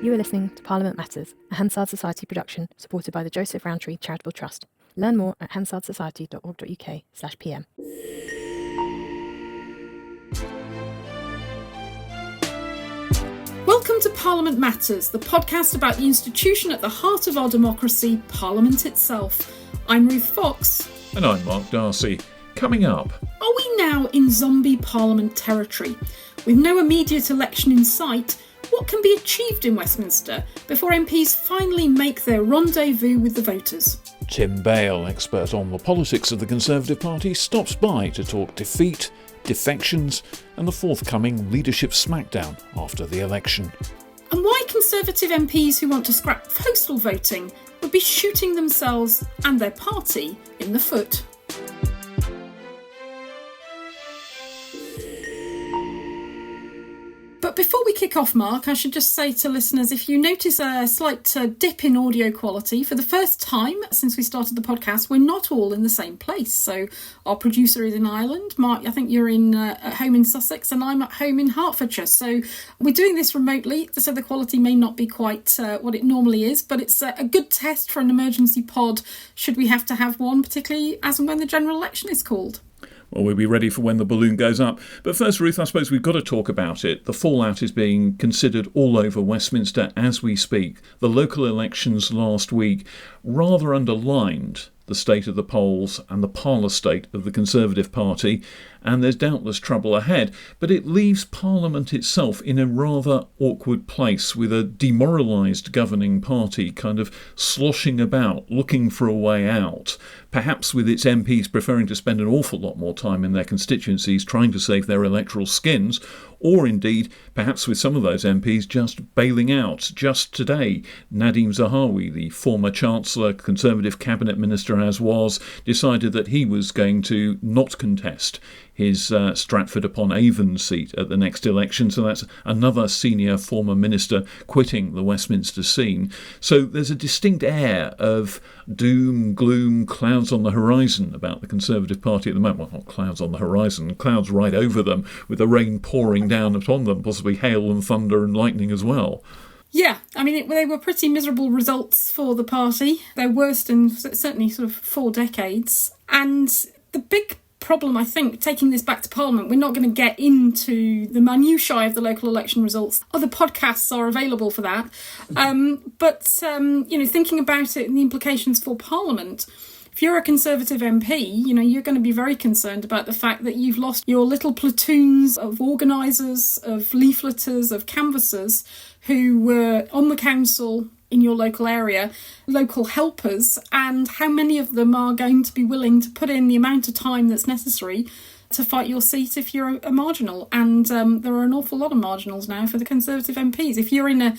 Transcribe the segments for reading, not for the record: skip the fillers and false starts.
You are listening to Parliament Matters, a Hansard Society production supported by the Joseph Rowntree Charitable Trust. Learn more at hansardsociety.org.uk/pm. Welcome to Parliament Matters, the podcast about the institution at the heart of our democracy, Parliament itself. I'm Ruth Fox. And I'm Mark Darcy. Coming up. Are we now in zombie Parliament territory? With no immediate election in sight, what can be achieved in Westminster before MPs finally make their rendezvous with the voters? Tim Bale, expert on the politics of the Conservative Party, stops by to talk defeat, defections and the forthcoming leadership smackdown after the election. And why Conservative MPs who want to scrap postal voting would be shooting themselves and their party in the foot. But before we kick off, Mark, I should just say to listeners, if you notice a slight dip in audio quality, for the first time since we started the podcast, we're not all in the same place. So our producer is in Ireland. Mark, I think you're at home in Sussex, and I'm at home in Hertfordshire. So we're doing this remotely, so the quality may not be quite what it normally is, but it's a good test for an emergency pod should we have to have one, particularly as and when the general election is called. Well, we'll be ready for when the balloon goes up. But first, Ruth, I suppose we've got to talk about it. The fallout is being considered all over Westminster as we speak. The local elections last week rather underlined the state of the polls and the parlour state of the Conservative Party, and there's doubtless trouble ahead, but it leaves Parliament itself in a rather awkward place, with a demoralised governing party kind of sloshing about, looking for a way out, perhaps with its MPs preferring to spend an awful lot more time in their constituencies trying to save their electoral skins, or indeed, perhaps with some of those MPs just bailing out. Just today, Nadhim Zahawi, the former Chancellor, Conservative Cabinet Minister as was, decided that he was going to not contest his Stratford-upon-Avon seat at the next election. So that's another senior former minister quitting the Westminster scene. So there's a distinct air of doom, gloom, clouds on the horizon about the Conservative Party at the moment. Well, not clouds on the horizon, clouds right over them, with the rain pouring down upon them, possibly hail and thunder and lightning as well. Yeah, I mean, they were pretty miserable results for the party. Their worst in certainly sort of 4 decades. And the big problem, I think, taking this back to Parliament, we're not going to get into the minutiae of the local election results. Other podcasts are available for that. But thinking about it and the implications for Parliament, if you're a Conservative MP, you're going to be very concerned about the fact that you've lost your little platoons of organisers, of leafleters, of canvassers who were on the council in your local area, local helpers, and how many of them are going to be willing to put in the amount of time that's necessary to fight your seat if you're a marginal. And there are an awful lot of marginals now for the Conservative MPs. If you're in a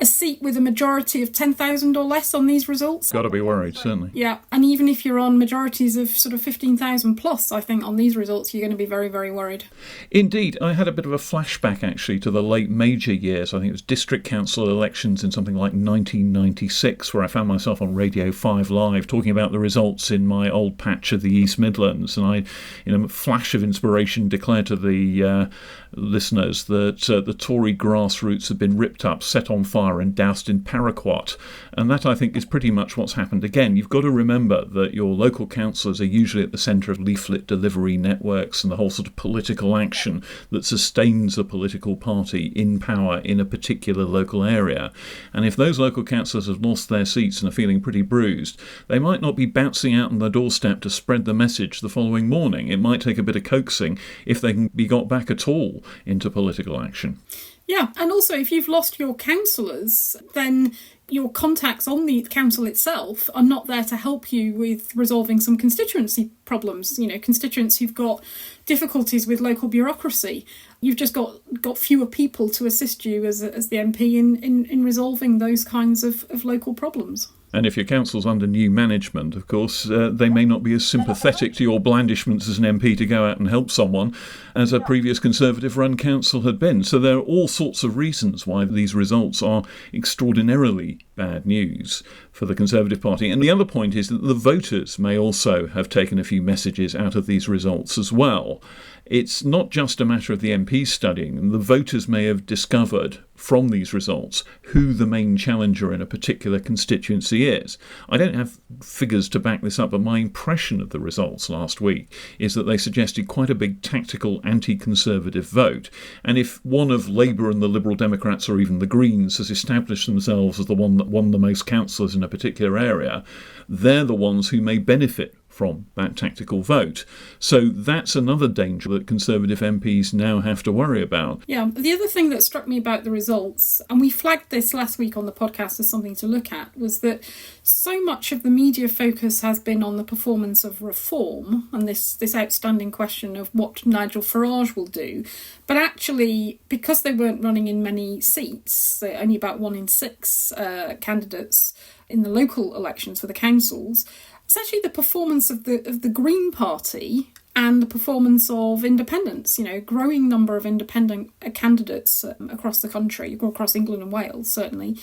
seat with a majority of 10,000 or less on these results. Got to be worried, certainly. Yeah, and even if you're on majorities of sort of 15,000 plus, I think on these results you're going to be very, very worried. Indeed, I had a bit of a flashback actually to the late major years. I think it was district council elections in something like 1996, where I found myself on Radio 5 Live talking about the results in my old patch of the East Midlands, and I, in a flash of inspiration, declared to the listeners that the Tory grassroots had been ripped up, set on fire and doused in paraquat. And that, I think, is pretty much what's happened again. You've got to remember that your local councillors are usually at the centre of leaflet delivery networks and the whole sort of political action that sustains a political party in power in a particular local area. And if those local councillors have lost their seats and are feeling pretty bruised, they might not be bouncing out on the doorstep to spread the message the following morning. It might take a bit of coaxing if they can be got back at all into political action. Yeah, and also if you've lost your councillors, then your contacts on the council itself are not there to help you with resolving some constituency problems. Constituents who've got difficulties with local bureaucracy. You've just got fewer people to assist you as the MP in resolving those kinds of local problems. And if your council's under new management, of course, they may not be as sympathetic to your blandishments as an MP to go out and help someone as a previous Conservative-run council had been. So there are all sorts of reasons why these results are extraordinarily bad news for the Conservative Party. And the other point is that the voters may also have taken a few messages out of these results as well. It's not just a matter of the MPs studying, and the voters may have discovered from these results who the main challenger in a particular constituency is. I don't have figures to back this up, but my impression of the results last week is that they suggested quite a big tactical anti-Conservative vote. And if one of Labour and the Liberal Democrats or even the Greens has established themselves as the one that won the most councillors in a particular area, they're the ones who may benefit from that tactical vote. So that's another danger that Conservative MPs now have to worry about. Yeah, the other thing that struck me about the results, and we flagged this last week on the podcast as something to look at, was that so much of the media focus has been on the performance of reform and this outstanding question of what Nigel Farage will do. But actually, because they weren't running in many seats, only about 1 in 6 candidates in the local elections for the councils, it's actually the performance of the Green Party and the performance of independents, growing number of independent candidates across the country, or across England and Wales, certainly.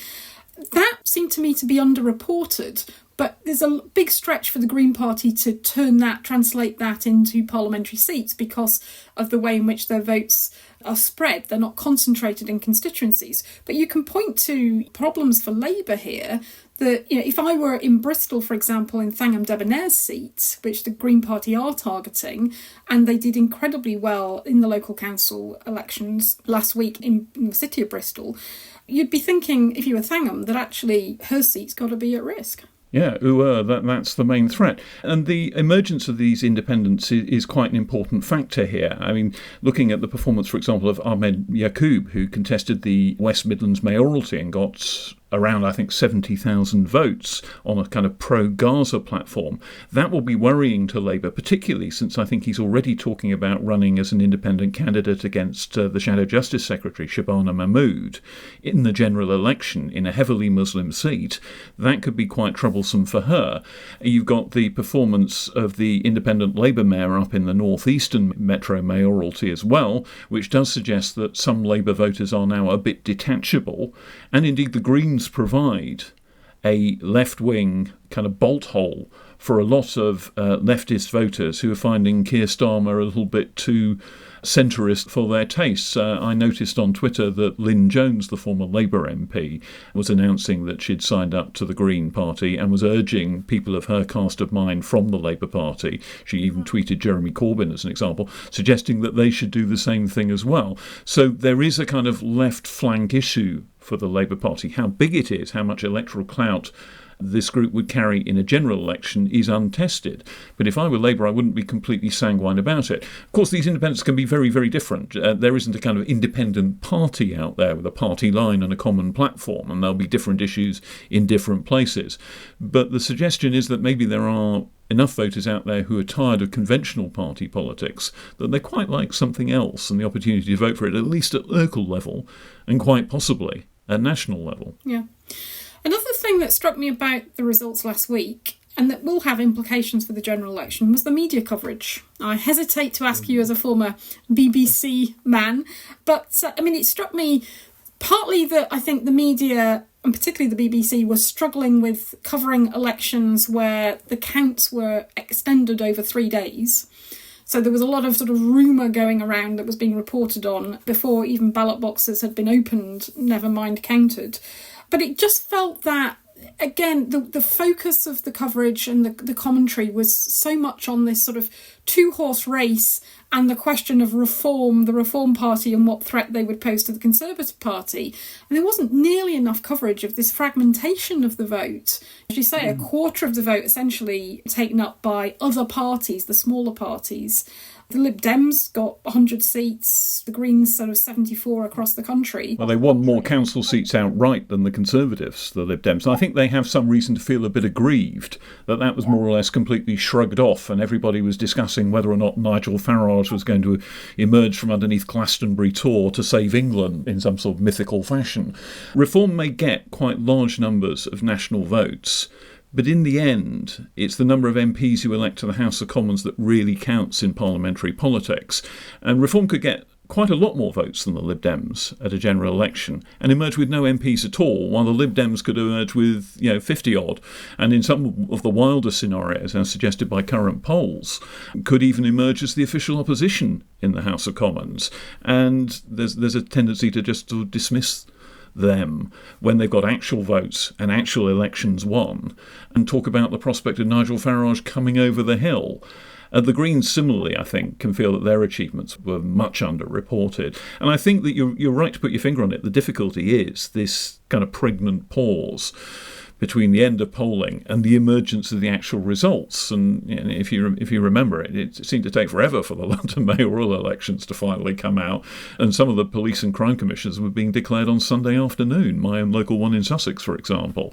That seemed to me to be underreported, but there's a big stretch for the Green Party to translate that into parliamentary seats because of the way in which their votes are spread. They're not concentrated in constituencies. But you can point to problems for Labour here that, if I were in Bristol, for example, in Thangham Debonair's seat, which the Green Party are targeting, and they did incredibly well in the local council elections last week in the city of Bristol, you'd be thinking, if you were Thangham, that actually her seat's got to be at risk. Yeah, that's the main threat. And the emergence of these independents is quite an important factor here. I mean, looking at the performance, for example, of Ahmed Yaqub, who contested the West Midlands mayoralty and got around, I think, 70,000 votes on a kind of pro-Gaza platform. That will be worrying to Labour, particularly since I think he's already talking about running as an independent candidate against the Shadow Justice Secretary, Shabana Mahmood, in the general election in a heavily Muslim seat. That could be quite troublesome for her. You've got the performance of the independent Labour mayor up in the northeastern metro mayoralty as well, which does suggest that some Labour voters are now a bit detachable. And indeed the Greens provide a left-wing kind of bolt hole for a lot of leftist voters who are finding Keir Starmer a little bit too centrist for their tastes. I noticed on Twitter that Lynn Jones, the former Labour MP, was announcing that she'd signed up to the Green Party and was urging people of her cast of mind from the Labour Party. She even tweeted Jeremy Corbyn as an example, suggesting that they should do the same thing as well. So there is a kind of left flank issue for the Labour Party. How big it is, how much electoral clout this group would carry in a general election is untested. But if I were Labour, I wouldn't be completely sanguine about it. Of course, these independents can be very, very different. There isn't a kind of independent party out there with a party line and a common platform, and there'll be different issues in different places. But the suggestion is that maybe there are enough voters out there who are tired of conventional party politics that they quite like something else and the opportunity to vote for it, at least at local level and quite possibly at national level. Yeah. Another thing that struck me about the results last week, and that will have implications for the general election, was the media coverage. I hesitate to ask you as a former BBC man, but it struck me partly that I think the media, and particularly the BBC, was struggling with covering elections where the counts were extended over 3 days. So there was a lot of sort of rumour going around that was being reported on before even ballot boxes had been opened, never mind counted. But it just felt that, again, the focus of the coverage and the commentary was so much on this sort of two-horse race and the question of reform, the Reform Party, and what threat they would pose to the Conservative Party. And there wasn't nearly enough coverage of this fragmentation of the vote. As you say, a quarter of the vote essentially taken up by other parties, the smaller parties. The Lib Dems got 100 seats, the Greens sort of 74 across the country. Well, they won more council seats outright than the Conservatives, the Lib Dems. I think they have some reason to feel a bit aggrieved that was more or less completely shrugged off and everybody was discussing whether or not Nigel Farage was going to emerge from underneath Glastonbury Tor to save England in some sort of mythical fashion. Reform may get quite large numbers of national votes, but in the end, it's the number of MPs who elect to the House of Commons that really counts in parliamentary politics. And Reform could get quite a lot more votes than the Lib Dems at a general election and emerged with no MPs at all, while the Lib Dems could emerge with 50 odd, and in some of the wilder scenarios, as suggested by current polls, could even emerge as the official opposition in the House of Commons. And there's a tendency to just to dismiss them when they've got actual votes and actual elections won, and talk about the prospect of Nigel Farage coming over the hill. The Greens, similarly, I think, can feel that their achievements were much underreported. And I think that you're right to put your finger on it. The difficulty is this kind of pregnant pause between the end of polling and the emergence of the actual results. And if you remember it seemed to take forever for the London mayoral elections to finally come out. And some of the police and crime commissioners were being declared on Sunday afternoon, my own local one in Sussex, for example.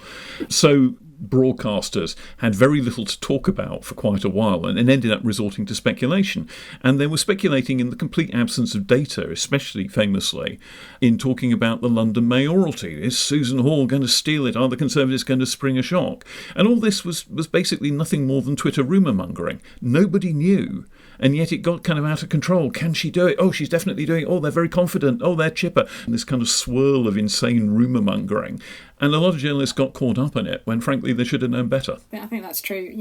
So broadcasters had very little to talk about for quite a while and ended up resorting to speculation. And they were speculating in the complete absence of data, especially famously in talking about the London mayoralty. Is Susan Hall going to steal it? Are the Conservatives going to spring a shock? And all this was basically nothing more than Twitter rumour mongering. Nobody knew. And yet it got kind of out of control. Can she do it? Oh, she's definitely doing it. Oh, they're very confident. Oh, they're chipper. And this kind of swirl of insane rumour mongering. And a lot of journalists got caught up in it when, frankly, they should have known better. Yeah, I think that's true.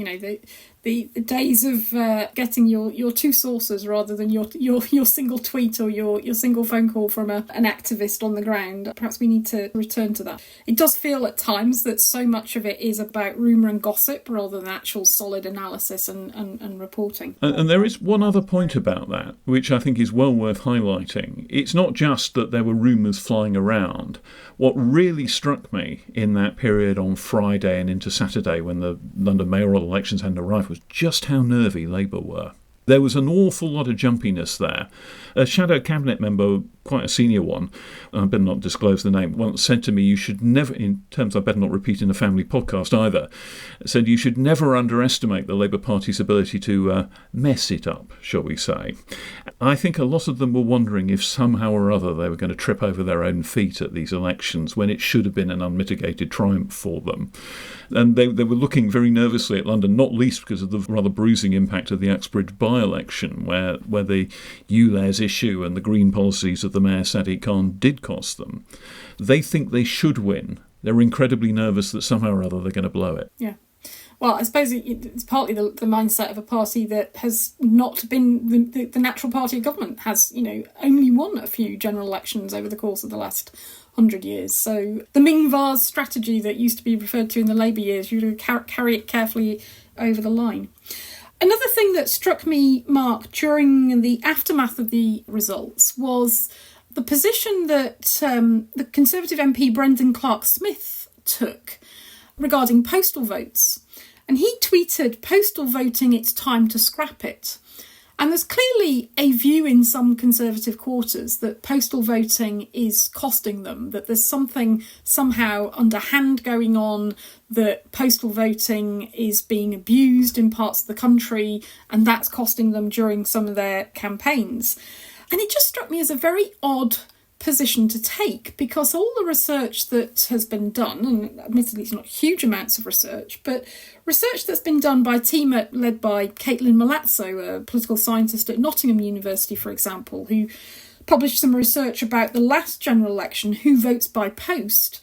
The days of getting your two sources rather than your single tweet or your single phone call from an activist on the ground, perhaps we need to return to that. It does feel at times that so much of it is about rumour and gossip rather than actual solid analysis and reporting. And there is one other point about that, which I think is well worth highlighting. It's not just that there were rumours flying around. What really struck me in that period on Friday and into Saturday when the London mayoral elections hadn't arrived was just how nervy Labour were. There was an awful lot of jumpiness there. A shadow cabinet member, quite a senior one, I better not disclose the name, once said to me, you should never, in terms I better not repeat in a family podcast either, said you should never underestimate the Labour Party's ability to mess it up, shall we say. I think a lot of them were wondering if somehow or other they were going to trip over their own feet at these elections when it should have been an unmitigated triumph for them. And they were looking very nervously at London, not least because of the rather bruising impact of the Uxbridge by-election, where the ULEZ issue and the green policies of the Mayor Sadiq Khan did cost them. They think they should win. They're incredibly nervous that somehow or other they're going to blow it. Yeah. Well, I suppose it's partly the mindset of a party that has not been the natural party of government, has, only won a few general elections over the course of the last 100 years. So the Ming Vase strategy that used to be referred to in the Labour years, you carry it carefully over the line. Another thing that struck me, Mark, during the aftermath of the results was the position that the Conservative MP Brendan Clark-Smith took regarding postal votes. And he tweeted, "Postal voting, it's time to scrap it." And there's clearly a view in some Conservative quarters that postal voting is costing them, that there's something somehow underhand going on, that postal voting is being abused in parts of the country, and that's costing them during some of their campaigns. And it just struck me as a very odd position to take, because all the research that has been done, and admittedly it's not huge amounts of research, but research that's been done by a team led by Caitlin Malazzo, a political scientist at Nottingham University, for example, who published some research about the last general election, who votes by post.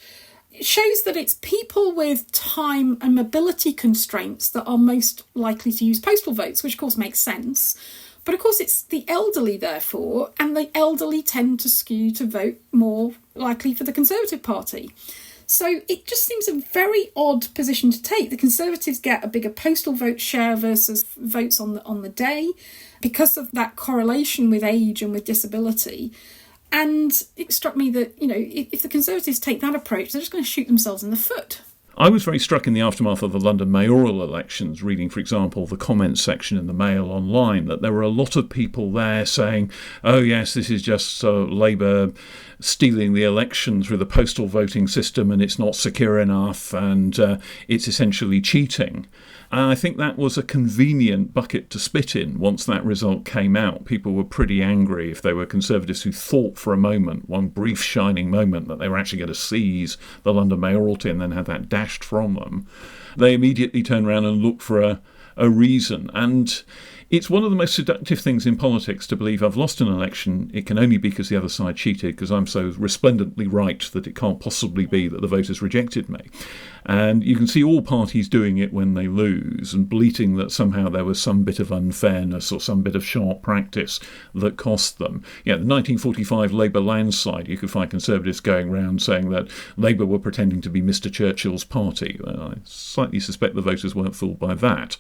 It shows that it's people with time and mobility constraints that are most likely to use postal votes, which of course makes sense. But of course it's the elderly, therefore, and the elderly tend to skew to vote more likely for the Conservative Party. So it just seems a very odd position to take. The Conservatives get a bigger postal vote share versus votes on the day because of that correlation with age and with disability. And it struck me that, if the Conservatives take that approach, they're just going to shoot themselves in the foot. I was very struck in the aftermath of the London mayoral elections, reading, for example, the comments section in the Mail online, that there were a lot of people there saying, oh yes, this is just Labour stealing the election through the postal voting system and it's not secure enough and it's essentially cheating. And I think that was a convenient bucket to spit in once that result came out. People were pretty angry if they were Conservatives who thought for a moment, one brief shining moment, that they were actually going to seize the London mayoralty and then had that dashed from them. They immediately turned around and looked for a reason. And It's one of the most seductive things in politics to believe I've lost an election. It can only be because the other side cheated, because I'm so resplendently right that it can't possibly be that the voters rejected me. And you can see all parties doing it when they lose and bleating that somehow there was some bit of unfairness or some bit of sharp practice that cost them. Yeah, the 1945 Labour landslide, you could find Conservatives going around saying that Labour were pretending to be Mr Churchill's party. Well, I slightly suspect the voters weren't fooled by that,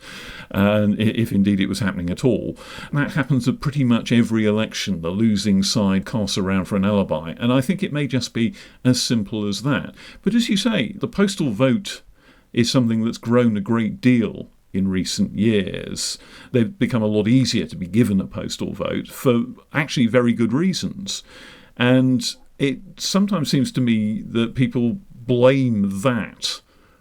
and if indeed it was happening at all. That happens at pretty much every election. The losing side casts around for an alibi, and I think it may just be as simple as that. But as you say, the postal vote is something that's grown a great deal in recent years. They've become a lot easier to be given a postal vote for actually very good reasons. And it sometimes seems to me that people blame that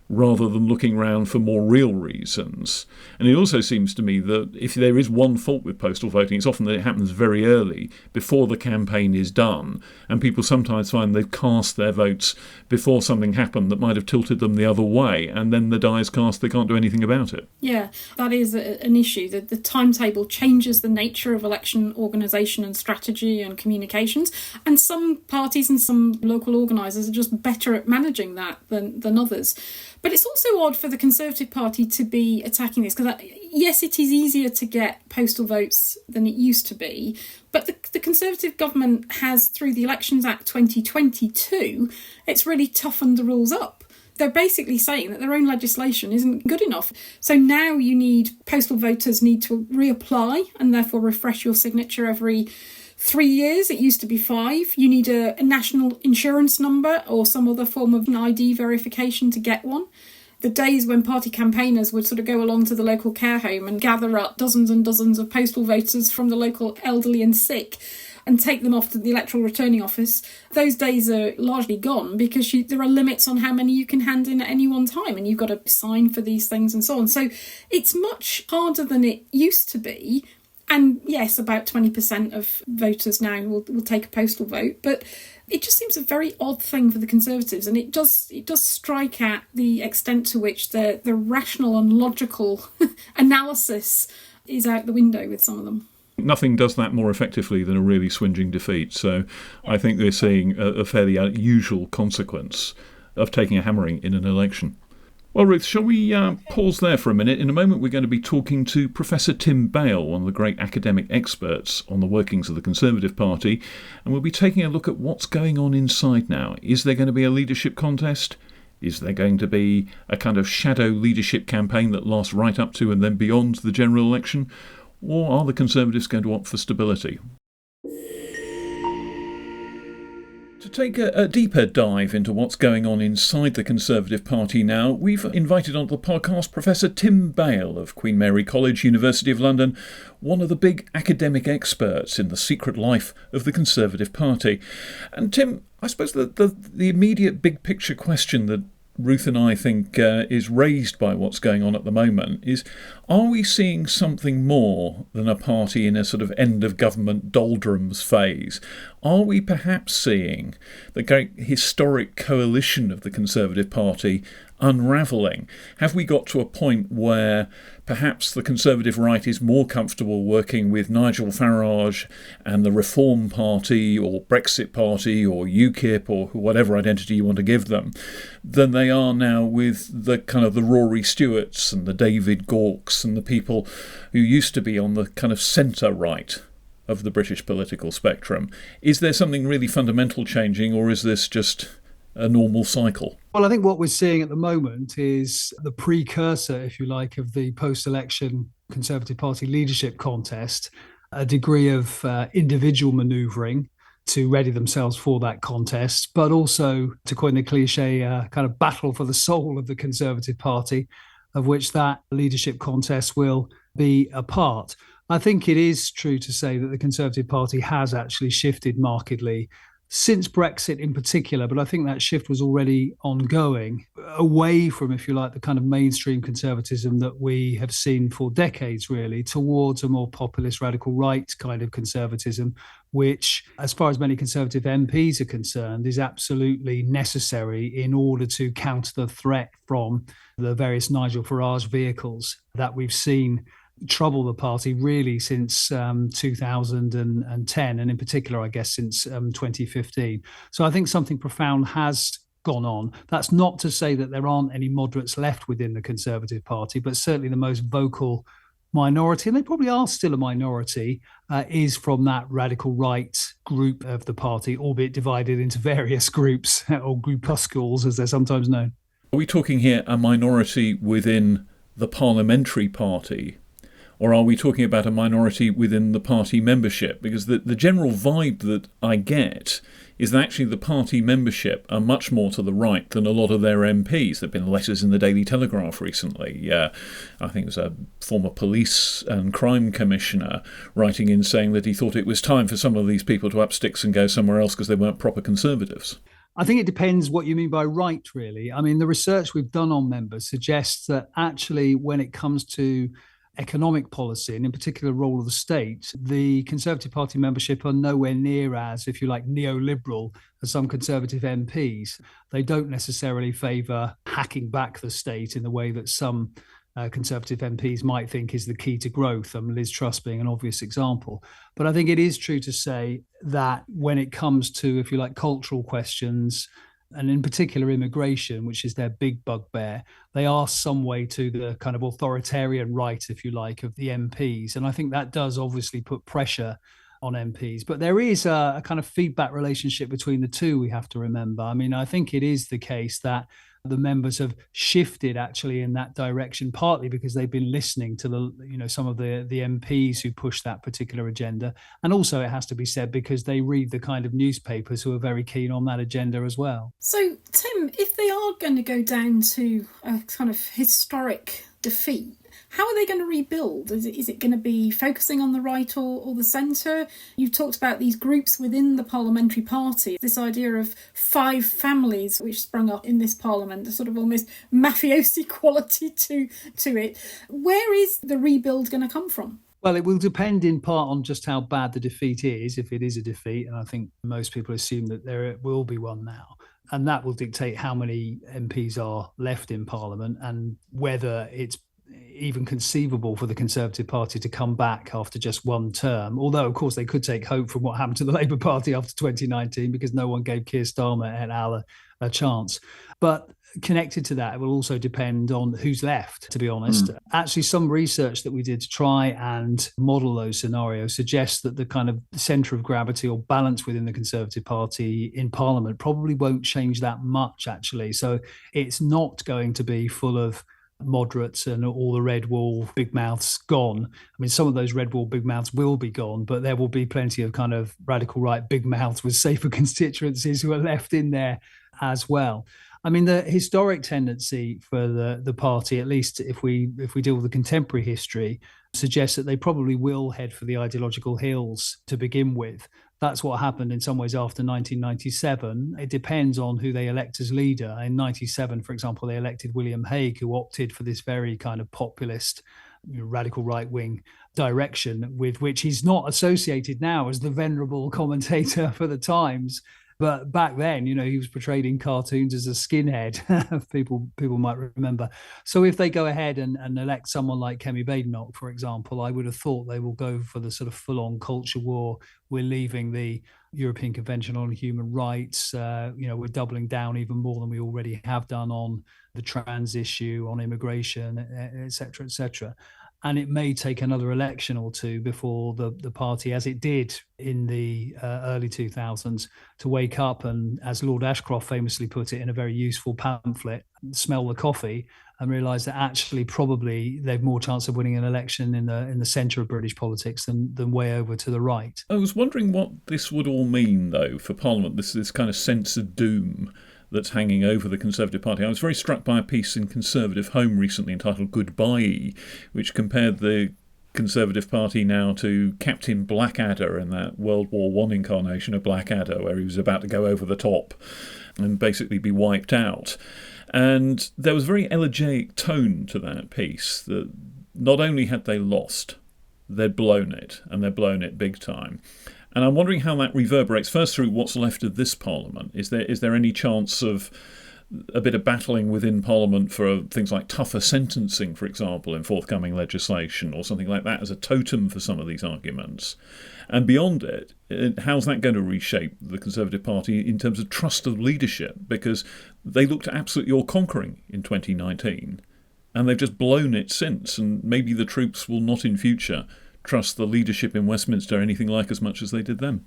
rather than looking around for more real reasons. And it also seems to me that if there is one fault with postal voting, it's often that it happens very early, before the campaign is done, and people sometimes find they've cast their votes before something happened that might have tilted them the other way, and then the die is cast, they can't do anything about it. Yeah, that is an issue. The timetable changes the nature of election organisation and strategy and communications, and some parties and some local organisers are just better at managing that than others. But it's also odd for the Conservative Party to be attacking this, because yes, it is easier to get postal votes than it used to be, but the Conservative government has, through the Elections Act 2022, it's really toughened the rules up. They're basically saying that their own legislation isn't good enough. So now postal voters need to reapply and therefore refresh your signature every 3 years. It used to be 5. You need a national insurance number or some other form of ID verification to get one. The days when party campaigners would sort of go along to the local care home and gather up dozens and dozens of postal voters from the local elderly and sick and take them off to the electoral returning office, those days are largely gone, because there are limits on how many you can hand in at any one time, and you've got to sign for these things and so on. So it's much harder than it used to be. And yes, about 20% of voters now will take a postal vote, but it just seems a very odd thing for the Conservatives, and it does strike at the extent to which the rational and logical analysis is out the window with some of them. Nothing does that more effectively than a really swinging defeat. So I think they're seeing a fairly unusual consequence of taking a hammering in an election. Well, Ruth, shall we pause there for a minute? In a moment, we're going to be talking to Professor Tim Bale, one of the great academic experts on the workings of the Conservative Party, and we'll be taking a look at what's going on inside now. Is there going to be a leadership contest? Is there going to be a kind of shadow leadership campaign that lasts right up to and then beyond the general election? Or are the Conservatives going to opt for stability? To take a deeper dive into what's going on inside the Conservative Party now, we've invited onto the podcast Professor Tim Bale of Queen Mary College, University of London, one of the big academic experts in the secret life of the Conservative Party. And Tim, I suppose the immediate big picture question that Ruth and I think is raised by what's going on at the moment is, are we seeing something more than a party in a sort of end of government doldrums phase? Are we perhaps seeing the great historic coalition of the Conservative Party unravelling? Have we got to a point where perhaps the Conservative right is more comfortable working with Nigel Farage and the Reform Party or Brexit Party or UKIP or whatever identity you want to give them than they are now with the kind of the Rory Stewarts and the David Gawks and the people who used to be on the kind of centre right of the British political spectrum? Is there something really fundamental changing, or is this just a normal cycle? Well, I think what we're seeing at the moment is the precursor, if you like, of the post-election Conservative Party leadership contest, a degree of individual manoeuvring to ready themselves for that contest, but also, to coin the cliche, kind of battle for the soul of the Conservative Party, of which that leadership contest will be a part. I think it is true to say that the Conservative Party has actually shifted markedly since Brexit in particular, but I think that shift was already ongoing, away from, if you like, the kind of mainstream conservatism that we have seen for decades, really, towards a more populist, radical right kind of conservatism, which, as far as many Conservative MPs are concerned, is absolutely necessary in order to counter the threat from the various Nigel Farage vehicles that we've seen trouble the party really since 2010, and in particular, I guess, since 2015. So I think something profound has gone on. That's not to say that there aren't any moderates left within the Conservative Party, but certainly the most vocal minority, and they probably are still a minority, is from that radical right group of the party, albeit divided into various groups or groupuscules, as they're sometimes known. Are we talking here a minority within the parliamentary party, or are we talking about a minority within the party membership? Because the general vibe that I get is that actually the party membership are much more to the right than a lot of their MPs. There have been letters in the Daily Telegraph recently. I think it was a former police and crime commissioner writing in saying that he thought it was time for some of these people to up sticks and go somewhere else because they weren't proper Conservatives. I think it depends what you mean by right, really. I mean, the research we've done on members suggests that actually when it comes to economic policy, and in particular the role of the state, the Conservative Party membership are nowhere near as, if you like, neoliberal as some Conservative MPs. They don't necessarily favour hacking back the state in the way that some Conservative MPs might think is the key to growth, Liz Truss being an obvious example. But I think it is true to say that when it comes to, if you like, cultural questions, and in particular immigration, which is their big bugbear, they are some way to the kind of authoritarian right, if you like, of the MPs. And I think that does obviously put pressure on MPs. But there is a kind of feedback relationship between the two, we have to remember. I mean, I think it is the case that the members have shifted actually in that direction, partly because they've been listening to some of the MPs who push that particular agenda. And also, it has to be said, because they read the kind of newspapers who are very keen on that agenda as well. So, Tim, if they are going to go down to a kind of historic defeat, how are they going to rebuild? Is it going to be focusing on the right or the centre? You've talked about these groups within the parliamentary party, this idea of 5 families which sprung up in this parliament, a sort of almost mafiosi quality to it. Where is the rebuild going to come from? Well, it will depend in part on just how bad the defeat is, if it is a defeat, and I think most people assume that there will be one now. And that will dictate how many MPs are left in Parliament and whether it's even conceivable for the Conservative Party to come back after just one term. Although, of course, they could take hope from what happened to the Labour Party after 2019 because no one gave Keir Starmer et al. A chance. But connected to that, it will also depend on who's left, to be honest. Actually, some research that we did to try and model those scenarios suggests that the kind of centre of gravity or balance within the Conservative Party in Parliament probably won't change that much, actually. So it's not going to be full of moderates and all the red wall big mouths gone. I mean, some of those red wall big mouths will be gone, but there will be plenty of kind of radical right big mouths with safer constituencies who are left in there as well. I mean, the historic tendency for the party, at least if we deal with the contemporary history, suggests that they probably will head for the ideological hills to begin with. That's what happened in some ways after 1997. It depends on who they elect as leader. In 97, for example, they elected William Hague, who opted for this very kind of populist, radical right-wing direction with which he's not associated now as the venerable commentator for the Times. But back then, he was portrayed in cartoons as a skinhead. People might remember. So if they go ahead and elect someone like Kemi Badenoch, for example, I would have thought they will go for the sort of full-on culture war. We're leaving the European Convention on Human Rights. We're doubling down even more than we already have done on the trans issue, on immigration, et cetera, et cetera. And it may take another election or two before the party, as it did in the early 2000s, to wake up and, as Lord Ashcroft famously put it in a very useful pamphlet, smell the coffee and realise that actually probably they've more chance of winning an election in the centre of British politics than way over to the right. I was wondering what this would all mean, though, for Parliament, this kind of sense of doom that's hanging over the Conservative Party. I was very struck by a piece in Conservative Home recently entitled Goodbye, which compared the Conservative Party now to Captain Blackadder in that World War I incarnation of Blackadder, where he was about to go over the top and basically be wiped out. And there was a very elegiac tone to that piece, that not only had they lost, they'd blown it, and they'd blown it big time. And I'm wondering how that reverberates first through what's left of this Parliament. Is there any chance of a bit of battling within Parliament for things like tougher sentencing, for example, in forthcoming legislation or something like that as a totem for some of these arguments. And beyond it, how's that going to reshape the Conservative Party in terms of trust of leadership? Because they looked absolutely all-conquering in 2019, and they've just blown it since, and maybe the troops will not in future trust the leadership in Westminster anything like as much as they did then.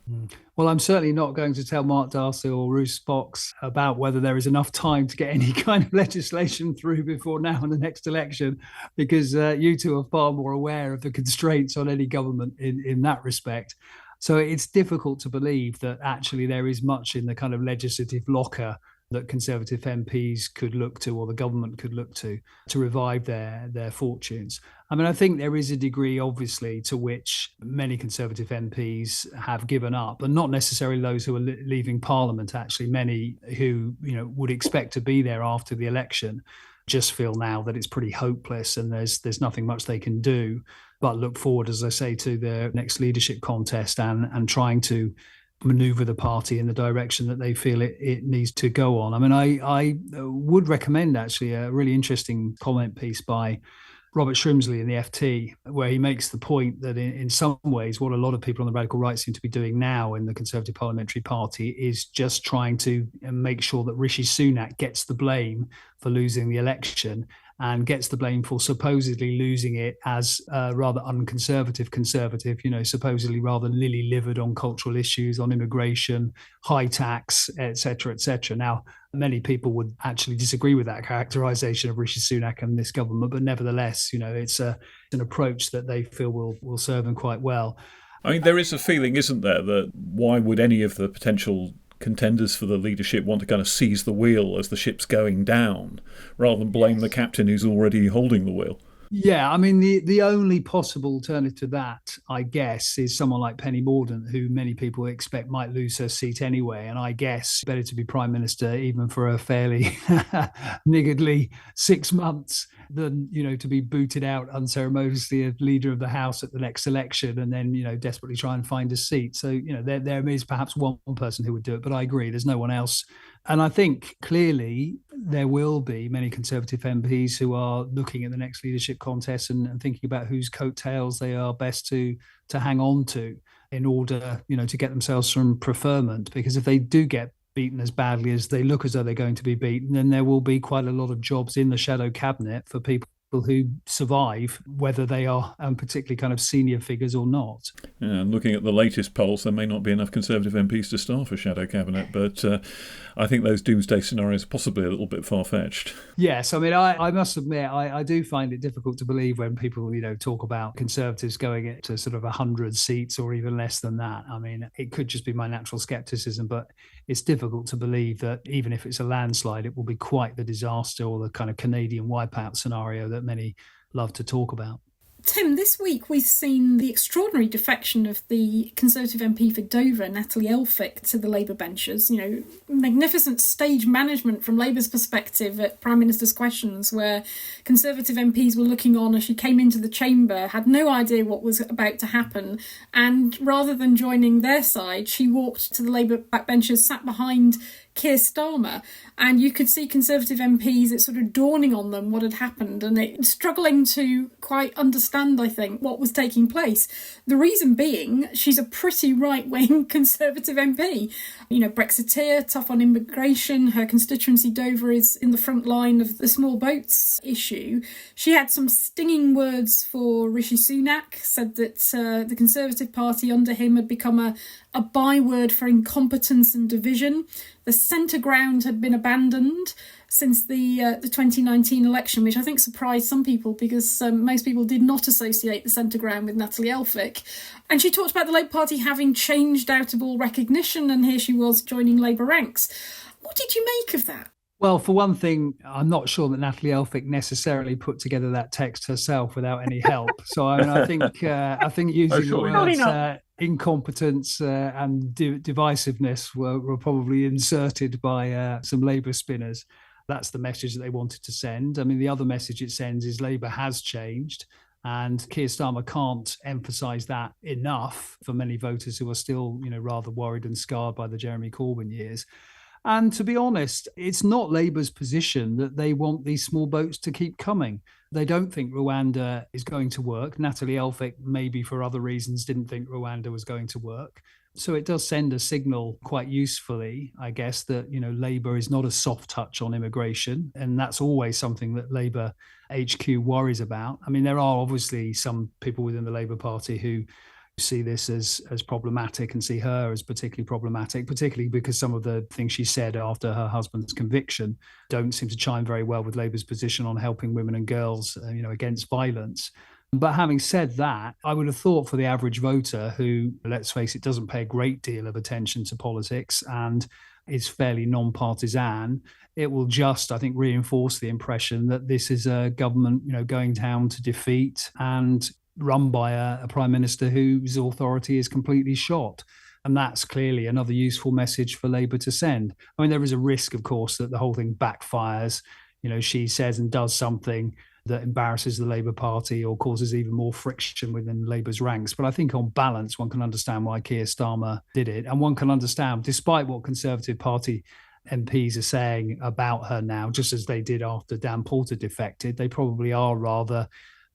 Well, I'm certainly not going to tell Mark Darcy or Ruth Spox about whether there is enough time to get any kind of legislation through before now and the next election, because you two are far more aware of the constraints on any government in that respect. So it's difficult to believe that actually there is much in the kind of legislative locker that Conservative MPs could look to, or the government could look to revive their fortunes. I mean, I think there is a degree, obviously, to which many Conservative MPs have given up, and not necessarily those who are leaving Parliament, actually. Many who, would expect to be there after the election just feel now that it's pretty hopeless and there's nothing much they can do but look forward, as I say, to the next leadership contest and trying to manoeuvre the party in the direction that they feel it needs to go on. I mean, I would recommend actually a really interesting comment piece by Robert Shrimsley in the FT, where he makes the point that in some ways what a lot of people on the radical right seem to be doing now in the Conservative Parliamentary Party is just trying to make sure that Rishi Sunak gets the blame for losing the election and gets the blame for supposedly losing it as a rather unconservative conservative, supposedly rather lily-livered on cultural issues, on immigration, high tax, et cetera, et cetera. Now, many people would actually disagree with that characterization of Rishi Sunak and this government, but nevertheless, it's an approach that they feel will serve them quite well. I mean, there is a feeling, isn't there, that why would any of the potential contenders for the leadership want to kind of seize the wheel as the ship's going down rather than blame the captain who's already holding the wheel? Yeah, I mean, the only possible alternative to that, I guess, is someone like Penny Mordaunt, who many people expect might lose her seat anyway. And I guess better to be Prime Minister, even for a fairly niggardly 6 months, than, to be booted out unceremoniously as leader of the House at the next election and then, desperately try and find a seat. So, there is perhaps one person who would do it, but I agree, there's no one else. And I think clearly there will be many Conservative MPs who are looking at the next leadership contest and thinking about whose coattails they are best to hang on to in order, to get themselves from preferment. Because if they do get beaten as badly as they look as though they're going to be beaten, then there will be quite a lot of jobs in the shadow cabinet for people who survive, whether they are particularly kind of senior figures or not. Yeah, and looking at the latest polls, there may not be enough Conservative MPs to staff a shadow cabinet, but I think those doomsday scenarios are possibly a little bit far-fetched. Yes, I mean, I must admit, I do find it difficult to believe when people, talk about Conservatives going to sort of 100 seats or even less than that. I mean, it could just be my natural scepticism, but it's difficult to believe that even if it's a landslide, it will be quite the disaster or the kind of Canadian wipeout scenario that many love to talk about. Tim, this week we've seen the extraordinary defection of the Conservative MP for Dover, Natalie Alis, to the Labour benches. Magnificent stage management from Labour's perspective at Prime Minister's Questions, where Conservative MPs were looking on as she came into the chamber, had no idea what was about to happen, and rather than joining their side, she walked to the Labour backbenches, sat behind Keir Starmer, and you could see Conservative MPs, it's sort of dawning on them what had happened, and it struggling to quite understand, I think, what was taking place. The reason being, she's a pretty right-wing Conservative MP. Brexiteer, tough on immigration, her constituency Dover is in the front line of the small boats issue. She had some stinging words for Rishi Sunak, said that the Conservative Party under him had become a byword for incompetence and division. The centre ground had been abandoned since the 2019 election, which I think surprised some people because most people did not associate the centre ground with Natalie Alis. And she talked about the Labour Party having changed out of all recognition, and here she was joining Labour ranks. What did you make of that? Well, for one thing, I'm not sure that Natalie Alis necessarily put together that text herself without any help. So I think using the words incompetence and divisiveness were probably inserted by some Labour spinners. That's the message that they wanted to send. I mean, the other message it sends is Labour has changed, and Keir Starmer can't emphasise that enough for many voters who are still, rather worried and scarred by the Jeremy Corbyn years. And to be honest, it's not Labour's position that they want these small boats to keep coming. They don't think Rwanda is going to work. Natalie Alis, maybe for other reasons, didn't think Rwanda was going to work. So it does send a signal quite usefully, I guess, that, Labour is not a soft touch on immigration. And that's always something that Labour HQ worries about. I mean, there are obviously some people within the Labour Party who see this as problematic and see her as particularly problematic, particularly because some of the things she said after her husband's conviction don't seem to chime very well with Labour's position on helping women and girls, against violence. But having said that, I would have thought for the average voter who, let's face it, doesn't pay a great deal of attention to politics and is fairly non-partisan, it will just, I think, reinforce the impression that this is a government, going down to defeat and run by a prime minister whose authority is completely shot. And that's clearly another useful message for Labour to send. I mean, there is a risk, of course, that the whole thing backfires. She says and does something that embarrasses the Labour Party or causes even more friction within Labour's ranks. But I think on balance, one can understand why Keir Starmer did it. And one can understand, despite what Conservative Party MPs are saying about her now, just as they did after Dan Porter defected, they probably are rather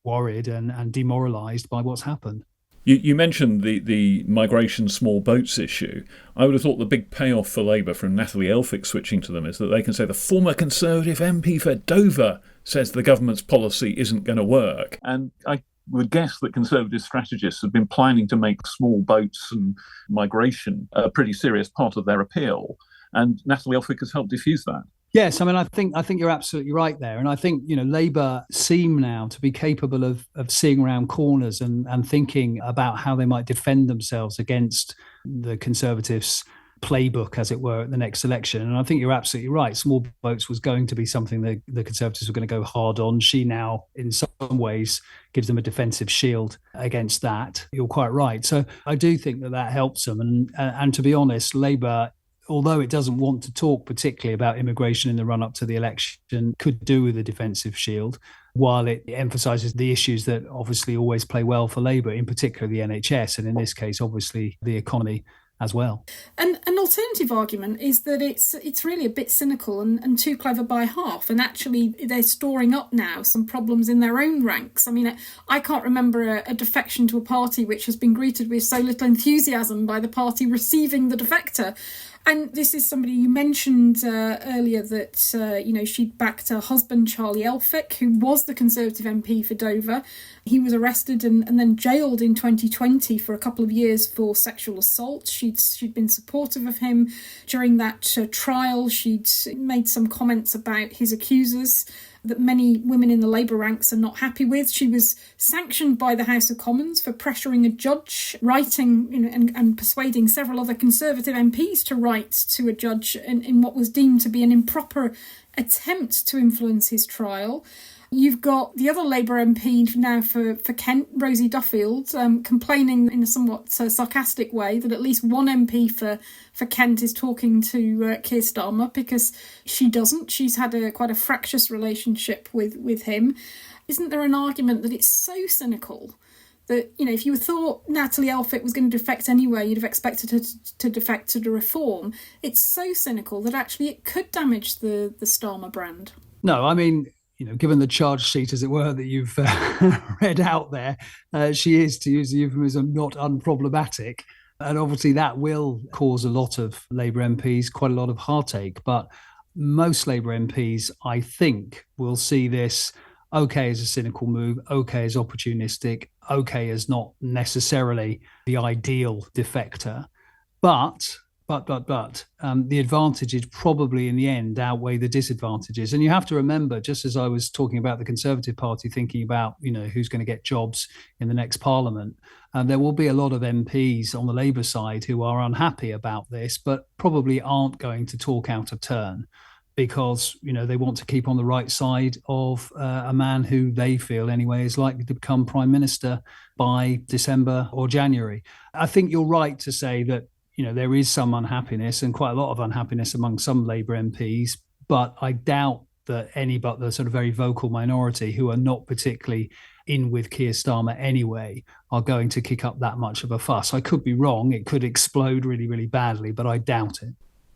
worried and demoralised by what's happened. You mentioned the migration small boats issue. I would have thought the big payoff for Labour from Natalie Alis switching to them is that they can say the former Conservative MP for Dover says the government's policy isn't going to work. And I would guess that Conservative strategists have been planning to make small boats and migration a pretty serious part of their appeal. And Natalie Alis has helped diffuse that. Yes, I mean, I think you're absolutely right there. And I think, Labour seem now to be capable of seeing around corners and thinking about how they might defend themselves against the Conservatives' playbook, as it were, at the next election. And I think you're absolutely right. Small votes was going to be something that the Conservatives were going to go hard on. She now, in some ways, gives them a defensive shield against that. You're quite right. So I do think that helps them. And to be honest, Labour, although it doesn't want to talk particularly about immigration in the run-up to the election, could do with a defensive shield, while it emphasises the issues that obviously always play well for Labour, in particular the NHS, and in this case, obviously, the economy as well. And an alternative argument is that it's really a bit cynical and too clever by half, and actually they're storing up now some problems in their own ranks. I mean, I can't remember a defection to a party which has been greeted with so little enthusiasm by the party receiving the defector. And this is somebody you mentioned earlier that, she'd backed her husband, Charlie Elphick, who was the Conservative MP for Dover. He was arrested and then jailed in 2020 for a couple of years for sexual assault. She'd been supportive of him during that trial. She'd made some comments about his accusers that many women in the Labour ranks are not happy with. She was sanctioned by the House of Commons for pressuring a judge, writing and persuading several other Conservative MPs to write to a judge in what was deemed to be an improper attempt to influence his trial. You've got the other Labour MP now for Kent, Rosie Duffield, complaining in a somewhat sarcastic way that at least one MP for Kent is talking to Keir Starmer because she doesn't. She's had quite a fractious relationship with him. Isn't there an argument that it's so cynical that, if you thought Natalie Alis was going to defect anyway, you'd have expected her to defect to the Reform? It's so cynical that actually it could damage the Starmer brand. No, I mean, given the charge sheet, as it were, that you've read out there, she is, to use the euphemism, not unproblematic. And obviously that will cause a lot of Labour MPs quite a lot of heartache. But most Labour MPs, I think, will see this okay as a cynical move, okay as opportunistic, okay as not necessarily the ideal defector. But the advantages probably in the end outweigh the disadvantages. And you have to remember, just as I was talking about the Conservative Party thinking about, who's going to get jobs in the next Parliament, there will be a lot of MPs on the Labour side who are unhappy about this, but probably aren't going to talk out of turn because, they want to keep on the right side of a man who they feel anyway is likely to become Prime Minister by December or January. I think you're right to say that there is some unhappiness and quite a lot of unhappiness among some Labour MPs, but I doubt that any but the sort of very vocal minority who are not particularly in with Keir Starmer anyway are going to kick up that much of a fuss. I could be wrong. It could explode really, really badly, but I doubt it.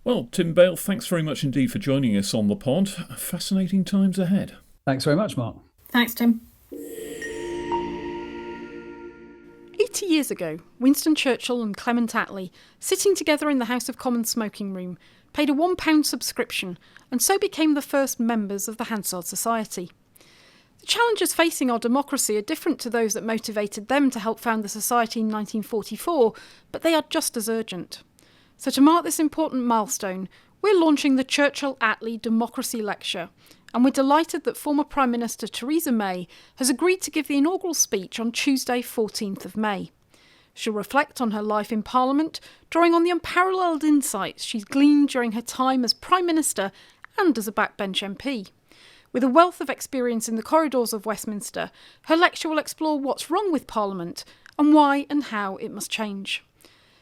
Well, Tim Bale, thanks very much indeed for joining us on the pod. Fascinating times ahead. Thanks very much, Mark. Thanks, Tim. 80 years ago, Winston Churchill and Clement Attlee, sitting together in the House of Commons smoking room, paid a £1 subscription and so became the first members of the Hansard Society. The challenges facing our democracy are different to those that motivated them to help found the society in 1944, but they are just as urgent. So to mark this important milestone, we're launching the Churchill-Attlee Democracy Lecture, and we're delighted that former Prime Minister Theresa May has agreed to give the inaugural speech on Tuesday, 14th of May. She'll reflect on her life in Parliament, drawing on the unparalleled insights she's gleaned during her time as Prime Minister and as a backbench MP. With a wealth of experience in the corridors of Westminster, her lecture will explore what's wrong with Parliament and why and how it must change.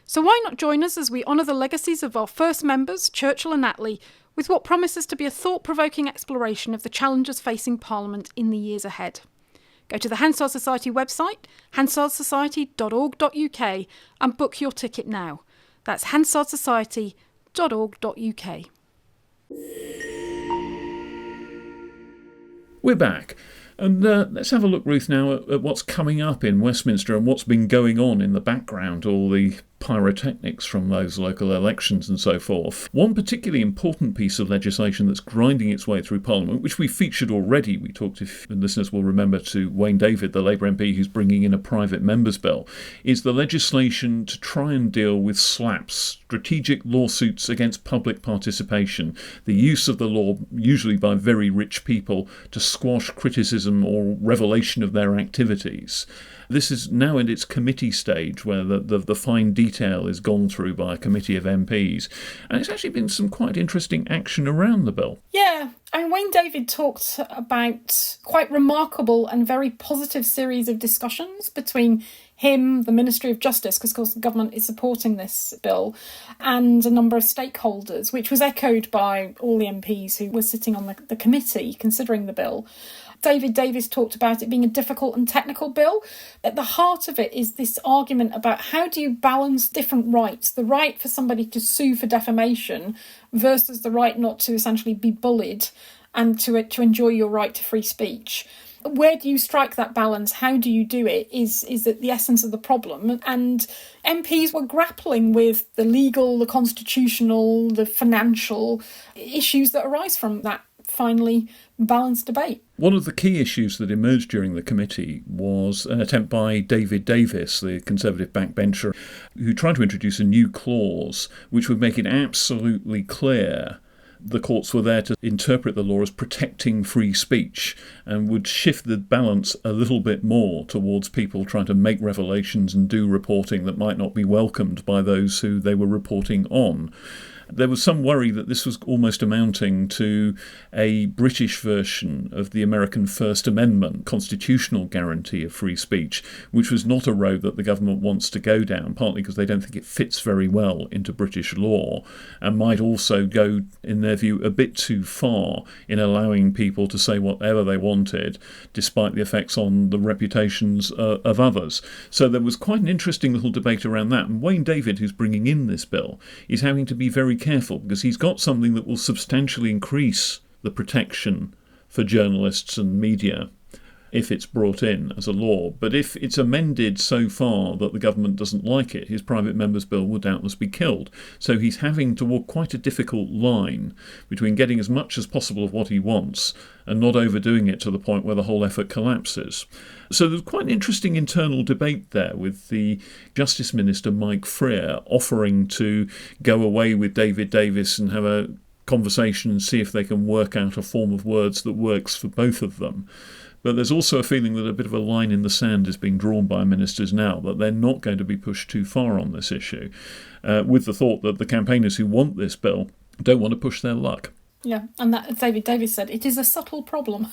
So why not join us as we honour the legacies of our first members, Churchill and Attlee, with what promises to be a thought-provoking exploration of the challenges facing Parliament in the years ahead. Go to the Hansard Society website, hansardsociety.org.uk, and book your ticket now. That's hansardsociety.org.uk. We're back. And let's have a look, Ruth, now at what's coming up in Westminster and what's been going on in the background, all the pyrotechnics from those local elections and so forth. One particularly important piece of legislation that's grinding its way through Parliament, which we featured already, we talked, if listeners will remember, to Wayne David, the Labour MP who's bringing in a private member's bill, is the legislation to try and deal with SLAPs, strategic lawsuits against public participation, the use of the law, usually by very rich people, to squash criticism or revelation of their activities. This is now in its committee stage, where the fine detail is gone through by a committee of MPs. And it's actually been some quite interesting action around the bill. Yeah, I mean, Wayne David talked about quite remarkable and very positive series of discussions between him, the Ministry of Justice, because of course the government is supporting this bill, and a number of stakeholders, which was echoed by all the MPs who were sitting on the committee considering the bill. David Davis talked about it being a difficult and technical bill. At the heart of it is this argument about how do you balance different rights, the right for somebody to sue for defamation versus the right not to essentially be bullied and to enjoy your right to free speech. Where do you strike that balance? How do you do it is at the essence of the problem. And MPs were grappling with the legal, the constitutional, the financial issues that arise from that finely balanced debate. One of the key issues that emerged during the committee was an attempt by David Davis, the Conservative backbencher, who tried to introduce a new clause which would make it absolutely clear the courts were there to interpret the law as protecting free speech and would shift the balance a little bit more towards people trying to make revelations and do reporting that might not be welcomed by those who they were reporting on. There was some worry that this was almost amounting to a British version of the American First Amendment constitutional guarantee of free speech, which was not a road that the government wants to go down, partly because they don't think it fits very well into British law and might also go, in their view, a bit too far in allowing people to say whatever they wanted, despite the effects on the reputations of others. So there was quite an interesting little debate around that. And Wayne David, who's bringing in this bill, is having to be very careful because he's got something that will substantially increase the protection for journalists and media if it's brought in as a law. But if it's amended so far that the government doesn't like it, his private member's bill will doubtless be killed. So he's having to walk quite a difficult line between getting as much as possible of what he wants and not overdoing it to the point where the whole effort collapses. So there's quite an interesting internal debate there, with the Justice Minister, Mike Freer, offering to go away with David Davis and have a conversation and see if they can work out a form of words that works for both of them. But there's also a feeling that a bit of a line in the sand is being drawn by ministers now, that they're not going to be pushed too far on this issue, with the thought that the campaigners who want this bill don't want to push their luck. Yeah, and that, as David Davis said, it is a subtle problem.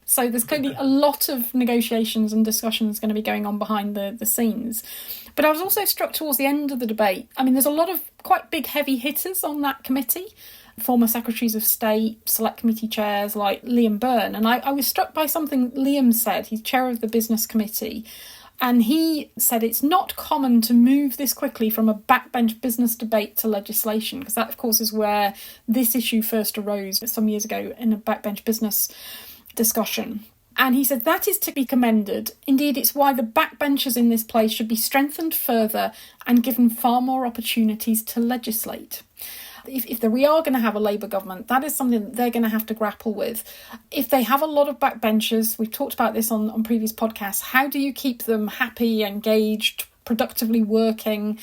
So there's clearly a lot of negotiations and discussions going to be going on behind the scenes. But I was also struck towards the end of the debate. I mean, there's a lot of quite big heavy hitters on that committee. Former Secretaries of State, Select Committee chairs like Liam Byrne. And I was struck by something Liam said. He's chair of the Business Committee. And he said it's not common to move this quickly from a backbench business debate to legislation, because that, of course, is where this issue first arose some years ago in a backbench business discussion. And he said that is to be commended. Indeed, it's why the backbenchers in this place should be strengthened further and given far more opportunities to legislate. If we are going to have a Labour government, that is something that they're going to have to grapple with. If they have a lot of backbenchers, we've talked about this on previous podcasts, how do you keep them happy, engaged, productively working,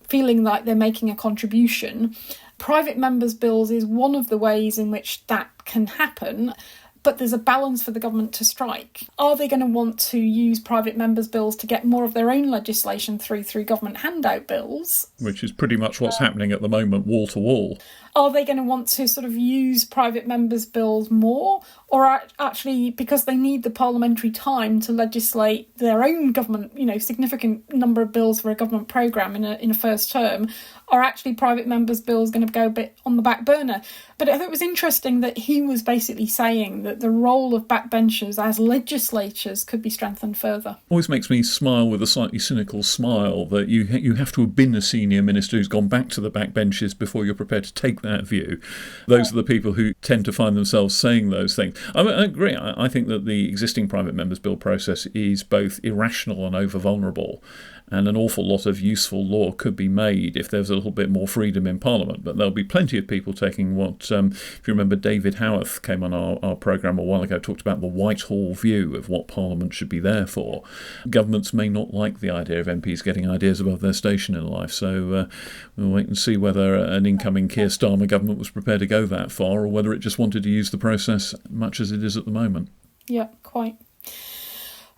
feeling like they're making a contribution? Private members' bills is one of the ways in which that can happen. But there's a balance for the government to strike. Are they going to want to use private members' bills to get more of their own legislation through government handout bills? Which is pretty much what's happening at the moment, wall to wall. Are they going to want to sort of use private members' bills more? Or actually, because they need the parliamentary time to legislate their own government, significant number of bills for a government programme in a first term, are actually private members' bills going to go a bit on the back burner? But I thought it was interesting that he was basically saying that the role of backbenchers as legislatures could be strengthened further. Always makes me smile with a slightly cynical smile that you have to have been a senior minister who's gone back to the backbenches before you're prepared to take that view. Those are the people who tend to find themselves saying those things. I agree. I think that the existing private members' bill process is both irrational and over-vulnerable, and an awful lot of useful law could be made if there's a little bit more freedom in Parliament. But there'll be plenty of people taking what, if you remember, David Howarth came on our programme a while ago, talked about the Whitehall view of what Parliament should be there for. Governments may not like the idea of MPs getting ideas above their station in life, so we'll wait and see whether an incoming Keir Starmer government was prepared to go that far, or whether it just wanted to use the process much as it is at the moment. Yeah, quite.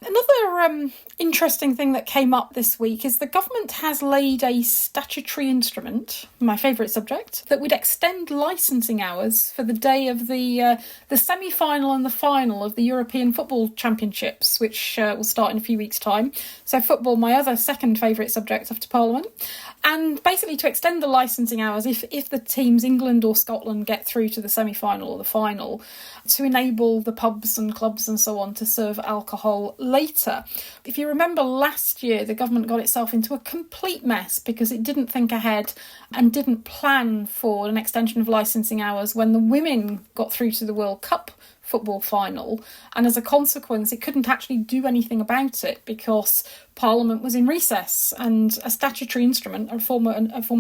Another interesting thing that came up this week is the government has laid a statutory instrument, my favourite subject, that would extend licensing hours for the day of the semi-final and the final of the European Football Championships, which will start in a few weeks' time. So football, my other second favourite subject after Parliament. And basically to extend the licensing hours, if the teams England or Scotland get through to the semi-final or the final, to enable the pubs and clubs and so on to serve alcohol later. If you remember last year, the government got itself into a complete mess because it didn't think ahead and didn't plan for an extension of licensing hours when the women got through to the World Cup football final, and as a consequence it couldn't actually do anything about it because Parliament was in recess, and a statutory instrument, a form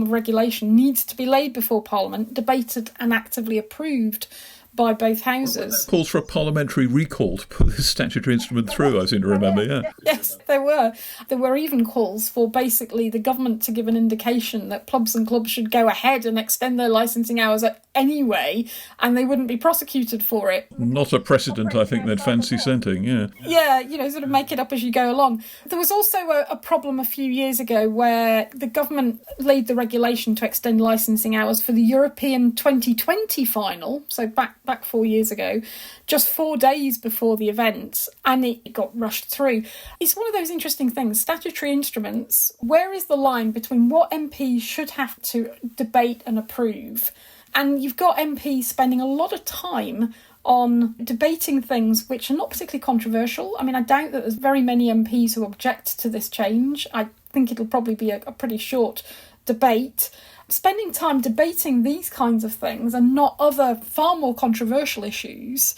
of regulation, needs to be laid before Parliament, debated and actively approved by both houses. Calls for a parliamentary recall to put this statutory instrument through, I seem to remember, yeah. Yes, there were. There were even calls for basically the government to give an indication that pubs and clubs should go ahead and extend their licensing hours anyway, and they wouldn't be prosecuted for it. Not a precedent I think they'd fancy setting, yeah. Yeah, sort of make it up as you go along. There was also a problem a few years ago where the government laid the regulation to extend licensing hours for the European 2020 final, so back 4 years ago, just 4 days before the event, and it got rushed through. It's one of those interesting things. Statutory instruments, where is the line between what MPs should have to debate and approve? And you've got MPs spending a lot of time on debating things which are not particularly controversial. I mean, I doubt that there's very many MPs who object to this change. I think it'll probably be a pretty short debate. Spending time debating these kinds of things and not other far more controversial issues,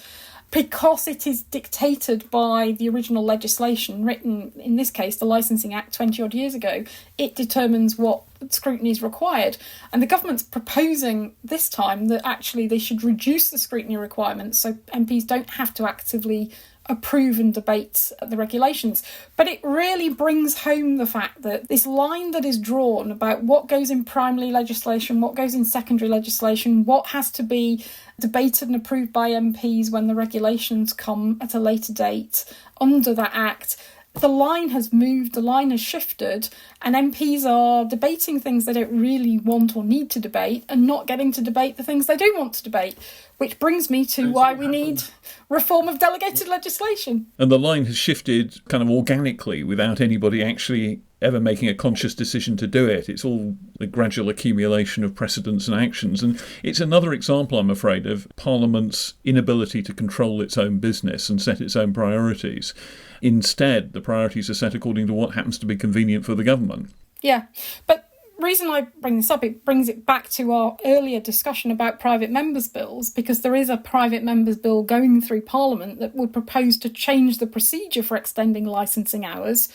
because it is dictated by the original legislation written, in this case, the Licensing Act 20 odd years ago, it determines what scrutiny is required. And the government's proposing this time that actually they should reduce the scrutiny requirements so MPs don't have to actively approve and debate the regulations. But it really brings home the fact that this line that is drawn about what goes in primary legislation, what goes in secondary legislation, what has to be debated and approved by MPs when the regulations come at a later date under that act, the line has moved, the line has shifted, and MPs are debating things they don't really want or need to debate and not getting to debate the things they do want to debate, which brings me to why we need reform of delegated legislation. And the line has shifted kind of organically without anybody actually ever making a conscious decision to do it. It's all the gradual accumulation of precedents and actions. And it's another example, I'm afraid, of Parliament's inability to control its own business and set its own priorities. Instead, the priorities are set according to what happens to be convenient for the government. Yeah, but reason I bring this up, it brings it back to our earlier discussion about private members' bills, because there is a private members' bill going through Parliament that would propose to change the procedure for extending licensing hours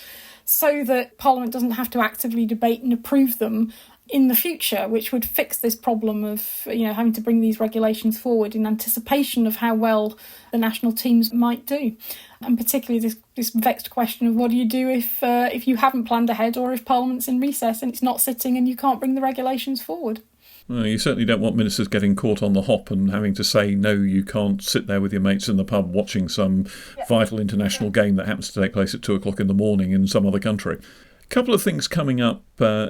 so that Parliament doesn't have to actively debate and approve them in the future, which would fix this problem of, having to bring these regulations forward in anticipation of how well the national teams might do. And particularly this vexed question of what do you do if you haven't planned ahead, or if Parliament's in recess and it's not sitting and you can't bring the regulations forward. Well, you certainly don't want ministers getting caught on the hop and having to say, no, you can't sit there with your mates in the pub watching some vital international game that happens to take place at 2:00 in the morning in some other country. A couple of things coming up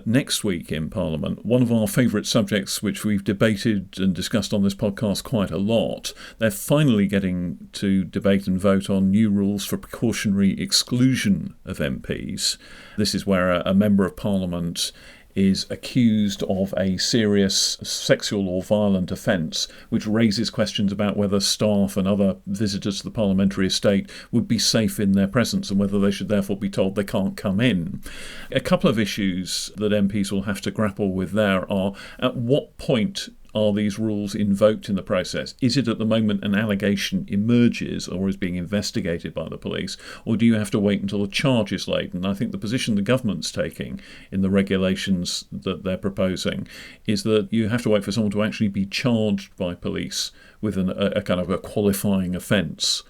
next week in Parliament. One of our favourite subjects, which we've debated and discussed on this podcast quite a lot, they're finally getting to debate and vote on new rules for precautionary exclusion of MPs. This is where a member of Parliament is accused of a serious sexual or violent offence, which raises questions about whether staff and other visitors to the parliamentary estate would be safe in their presence and whether they should therefore be told they can't come in. A couple of issues that MPs will have to grapple with there are, at what point are these rules invoked in the process? Is it at the moment an allegation emerges or is being investigated by the police, or do you have to wait until a charge is laid? And I think the position the government's taking in the regulations that they're proposing is that you have to wait for someone to actually be charged by police with a kind of a qualifying offence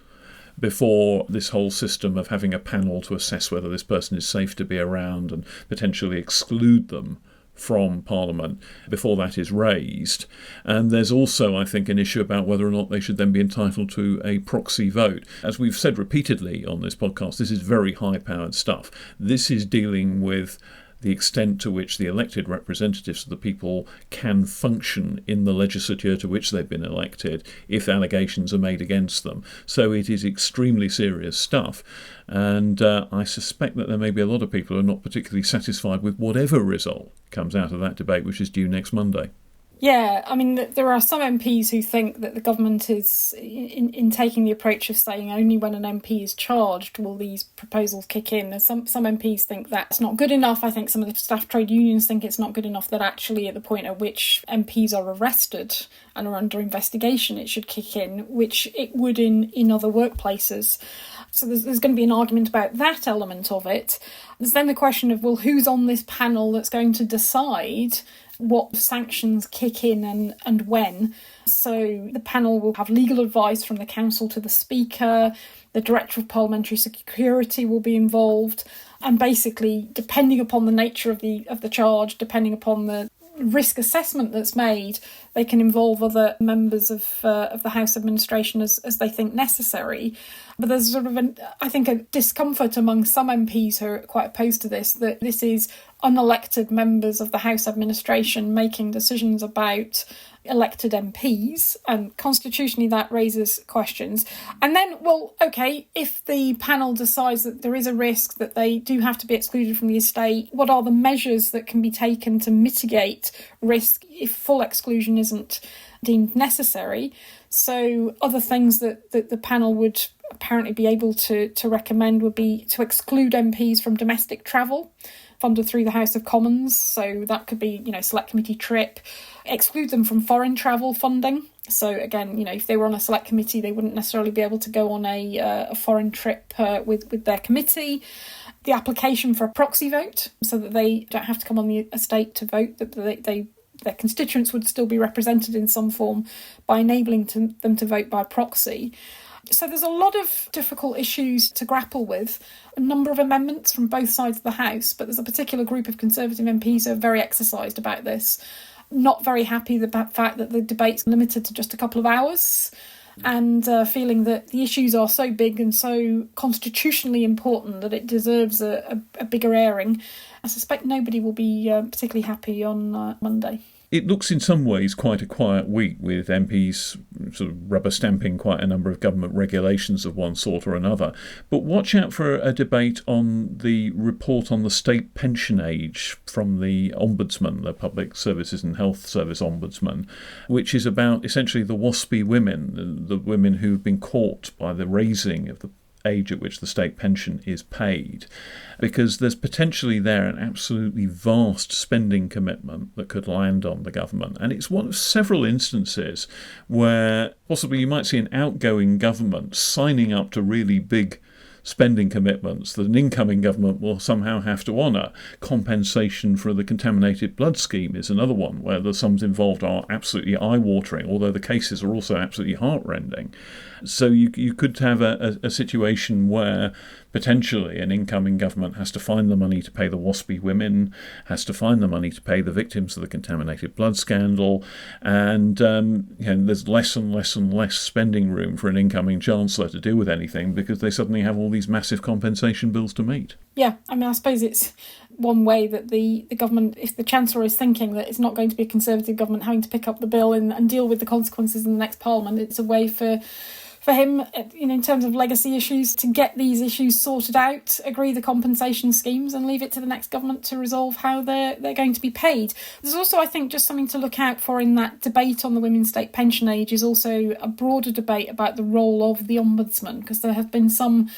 before this whole system of having a panel to assess whether this person is safe to be around and potentially exclude them from Parliament before that is raised. And there's also, I think, an issue about whether or not they should then be entitled to a proxy vote. As we've said repeatedly on this podcast, this is very high-powered stuff. This is dealing with the extent to which the elected representatives of the people can function in the legislature to which they've been elected if allegations are made against them. So it is extremely serious stuff. And I suspect that there may be a lot of people who are not particularly satisfied with whatever result comes out of that debate, which is due next Monday. Yeah, I mean, there are some MPs who think that the government is in taking the approach of saying only when an MP is charged will these proposals kick in. There's some MPs think that's not good enough. I think some of the staff trade unions think it's not good enough that actually at the point at which MPs are arrested and are under investigation, it should kick in, which it would in other workplaces. So there's going to be an argument about that element of it. There's then the question of, well, who's on this panel that's going to decide what sanctions kick in and when. So the panel will have legal advice from the council to the speaker, the director of parliamentary security will be involved, and basically, depending upon the nature of the charge, depending upon the risk assessment that's made, they can involve other members of the House administration as they think necessary. But there's sort of, I think, a discomfort among some MPs who are quite opposed to this, that this is unelected members of the House administration making decisions about elected MPs, and constitutionally that raises questions. And then, well, OK, if the panel decides that there is a risk that they do have to be excluded from the estate, what are the measures that can be taken to mitigate risk if full exclusion isn't deemed necessary? So other things that the panel would apparently be able to recommend would be to exclude MPs from domestic travel funded through the House of Commons. So that could be, select committee trip, exclude them from foreign travel funding. So again, if they were on a select committee, they wouldn't necessarily be able to go on a foreign trip with their committee. The application for a proxy vote, so that they don't have to come on the estate to vote, that their constituents would still be represented in some form by enabling them to vote by proxy. So there's a lot of difficult issues to grapple with, a number of amendments from both sides of the House, but there's a particular group of Conservative MPs who are very exercised about this, not very happy with the fact that the debate's limited to just a couple of hours, and feeling that the issues are so big and so constitutionally important that it deserves a bigger airing. I suspect nobody will be particularly happy on Monday. It looks in some ways quite a quiet week, with MPs sort of rubber stamping quite a number of government regulations of one sort or another. But watch out for a debate on the report on the state pension age from the Ombudsman, the Public Services and Health Service Ombudsman, which is about essentially the WASPy women, the women who've been caught by the raising of the age at which the state pension is paid, because there's potentially there an absolutely vast spending commitment that could land on the government. And it's one of several instances where possibly you might see an outgoing government signing up to really big spending commitments that an incoming government will somehow have to honour. Compensation for the contaminated blood scheme is another one where the sums involved are absolutely eye-watering, although the cases are also absolutely heart-rending. So you could have a situation where potentially an incoming government has to find the money to pay the WASPy women, has to find the money to pay the victims of the contaminated blood scandal, and there's less and less and less spending room for an incoming chancellor to deal with anything because they suddenly have all these massive compensation bills to meet. Yeah, I mean, I suppose it's one way that the government, if the Chancellor is thinking that it's not going to be a Conservative government having to pick up the bill and deal with the consequences in the next Parliament, it's a way for him, in terms of legacy issues, to get these issues sorted out, agree the compensation schemes and leave it to the next government to resolve how they're going to be paid. There's also, I think, just something to look out for in that debate on the women's state pension age is also a broader debate about the role of the Ombudsman, because there have been some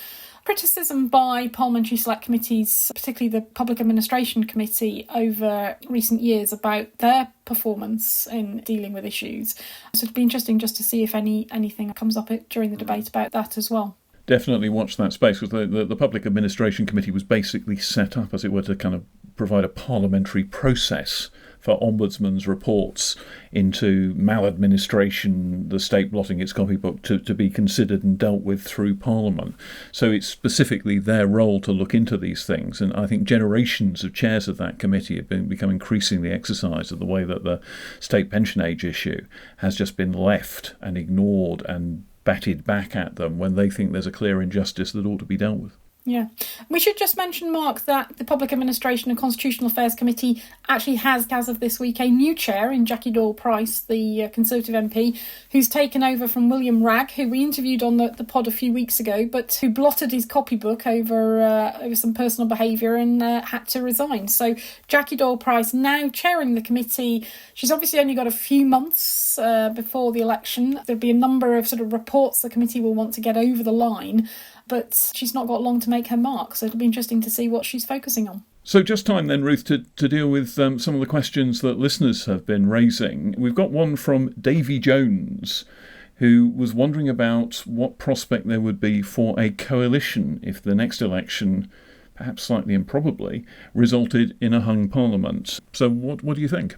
criticism by parliamentary select committees, particularly the Public Administration Committee, over recent years about their performance in dealing with issues. So it'd be interesting just to see if anything comes up during the debate about that as well. Definitely watch that space, because the Public Administration Committee was basically set up, as it were, to kind of provide a parliamentary process for Ombudsman's reports into maladministration, the state blotting its copybook, to be considered and dealt with through Parliament. So it's specifically their role to look into these things. And I think generations of chairs of that committee have become increasingly exercised of the way that the state pension age issue has just been left and ignored and batted back at them when they think there's a clear injustice that ought to be dealt with. Yeah. We should just mention, Mark, that the Public Administration and Constitutional Affairs Committee actually has, as of this week, a new chair in Jackie Doyle-Price, the Conservative MP, who's taken over from William Ragg, who we interviewed on the pod a few weeks ago, but who blotted his copybook over some personal behaviour and had to resign. So Jackie Doyle-Price now chairing the committee. She's obviously only got a few months before the election. There'll be a number of sort of reports the committee will want to get over the line, but she's not got long to make her mark, so it'll be interesting to see what she's focusing on. So just time then, Ruth, to deal with some of the questions that listeners have been raising. We've got one from Davy Jones, who was wondering about what prospect there would be for a coalition if the next election, perhaps slightly improbably, resulted in a hung parliament. So what do you think?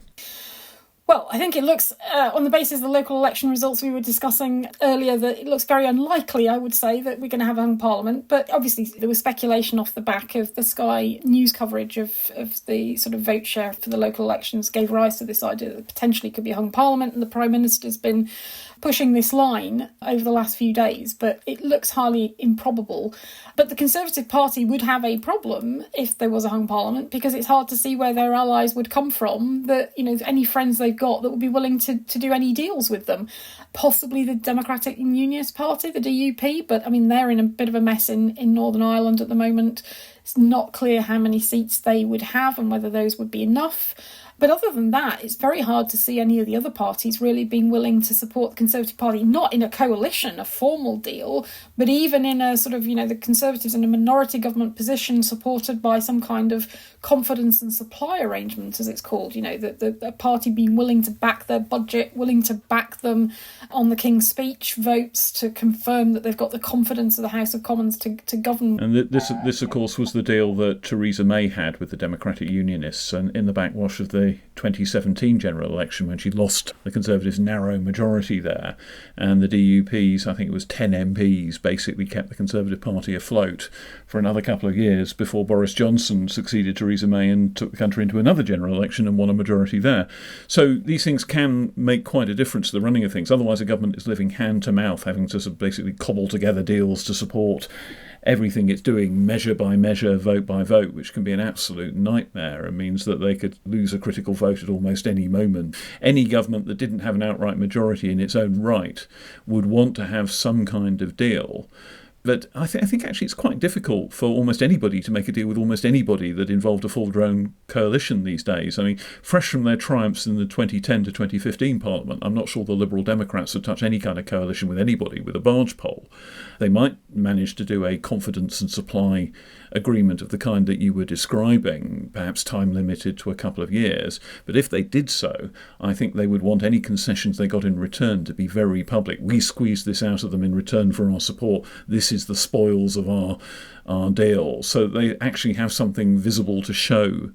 Well, I think it looks, on the basis of the local election results we were discussing earlier, that it looks very unlikely, I would say, that we're going to have a hung parliament. But obviously there was speculation off the back of the Sky News coverage of the sort of vote share for the local elections gave rise to this idea that potentially could be a hung parliament, and the Prime Minister's been pushing this line over the last few days, but it looks highly improbable. But the Conservative Party would have a problem if there was a hung parliament, because it's hard to see where their allies would come from, that, any friends they've got that would be willing to do any deals with them. Possibly the Democratic and Unionist Party, the DUP, but I mean, they're in a bit of a mess in Northern Ireland at the moment. It's not clear how many seats they would have and whether those would be enough. But other than that, it's very hard to see any of the other parties really being willing to support the Conservative Party, not in a coalition, a formal deal, but even in a sort of, the Conservatives in a minority government position supported by some kind of confidence and supply arrangement, as it's called, the party being willing to back their budget, willing to back them on the King's Speech votes to confirm that they've got the confidence of the House of Commons to govern. And this, of course, was the deal that Theresa May had with the Democratic Unionists, and in the backwash of the 2017 general election, when she lost the Conservatives' narrow majority there, and the DUP's, I think it was 10 MPs, basically kept the Conservative Party afloat for another couple of years before Boris Johnson succeeded Theresa May and took the country into another general election and won a majority there. So these things can make quite a difference to the running of things. Otherwise, a government is living hand to mouth, having to basically cobble together deals to support everything it's doing measure by measure, vote by vote, which can be an absolute nightmare and means that they could lose a critical vote at almost any moment. Any government that didn't have an outright majority in its own right would want to have some kind of deal. But I think actually it's quite difficult for almost anybody to make a deal with almost anybody that involved a full-grown coalition these days. I mean, fresh from their triumphs in the 2010 to 2015 Parliament, I'm not sure the Liberal Democrats would touch any kind of coalition with anybody with a barge pole. They might manage to do a confidence and supply agreement of the kind that you were describing, perhaps time limited to a couple of years. But if they did so, I think they would want any concessions they got in return to be very public. We squeezed this out of them in return for our support. This is the spoils of our deal. So they actually have something visible to show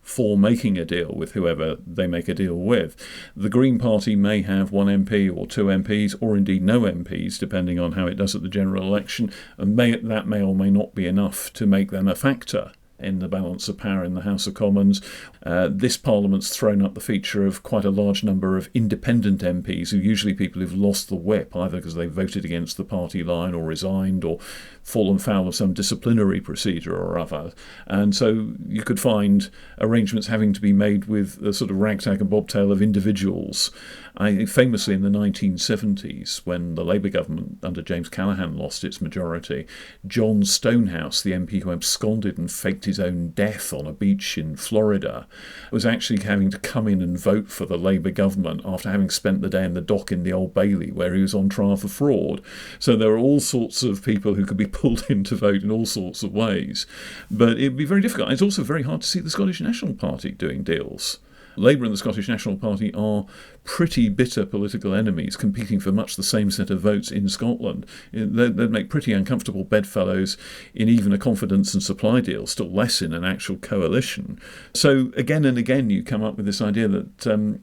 for making a deal with whoever they make a deal with. The Green Party may have one MP or two MPs, or indeed no MPs, depending on how it does at the general election, and that may or may not be enough to make them a factor in the balance of power in the House of Commons. This Parliament's thrown up the feature of quite a large number of independent MPs, who are usually people who've lost the whip, either because they voted against the party line or resigned or fallen foul of some disciplinary procedure or other. And so you could find arrangements having to be made with a sort of ragtag and bobtail of individuals. Famously in the 1970s, when the Labour government under James Callaghan lost its majority, John Stonehouse, the MP who absconded and faked his own death on a beach in Florida, was actually having to come in and vote for the Labour government after having spent the day in the dock in the Old Bailey where he was on trial for fraud. So there are all sorts of people who could be pulled in to vote in all sorts of ways. But it'd be very difficult. It's also very hard to see the Scottish National Party doing deals. Labour and the Scottish National Party are pretty bitter political enemies, competing for much the same set of votes in Scotland. They'd make pretty uncomfortable bedfellows in even a confidence and supply deal, still less in an actual coalition. So again and again you come up with this idea that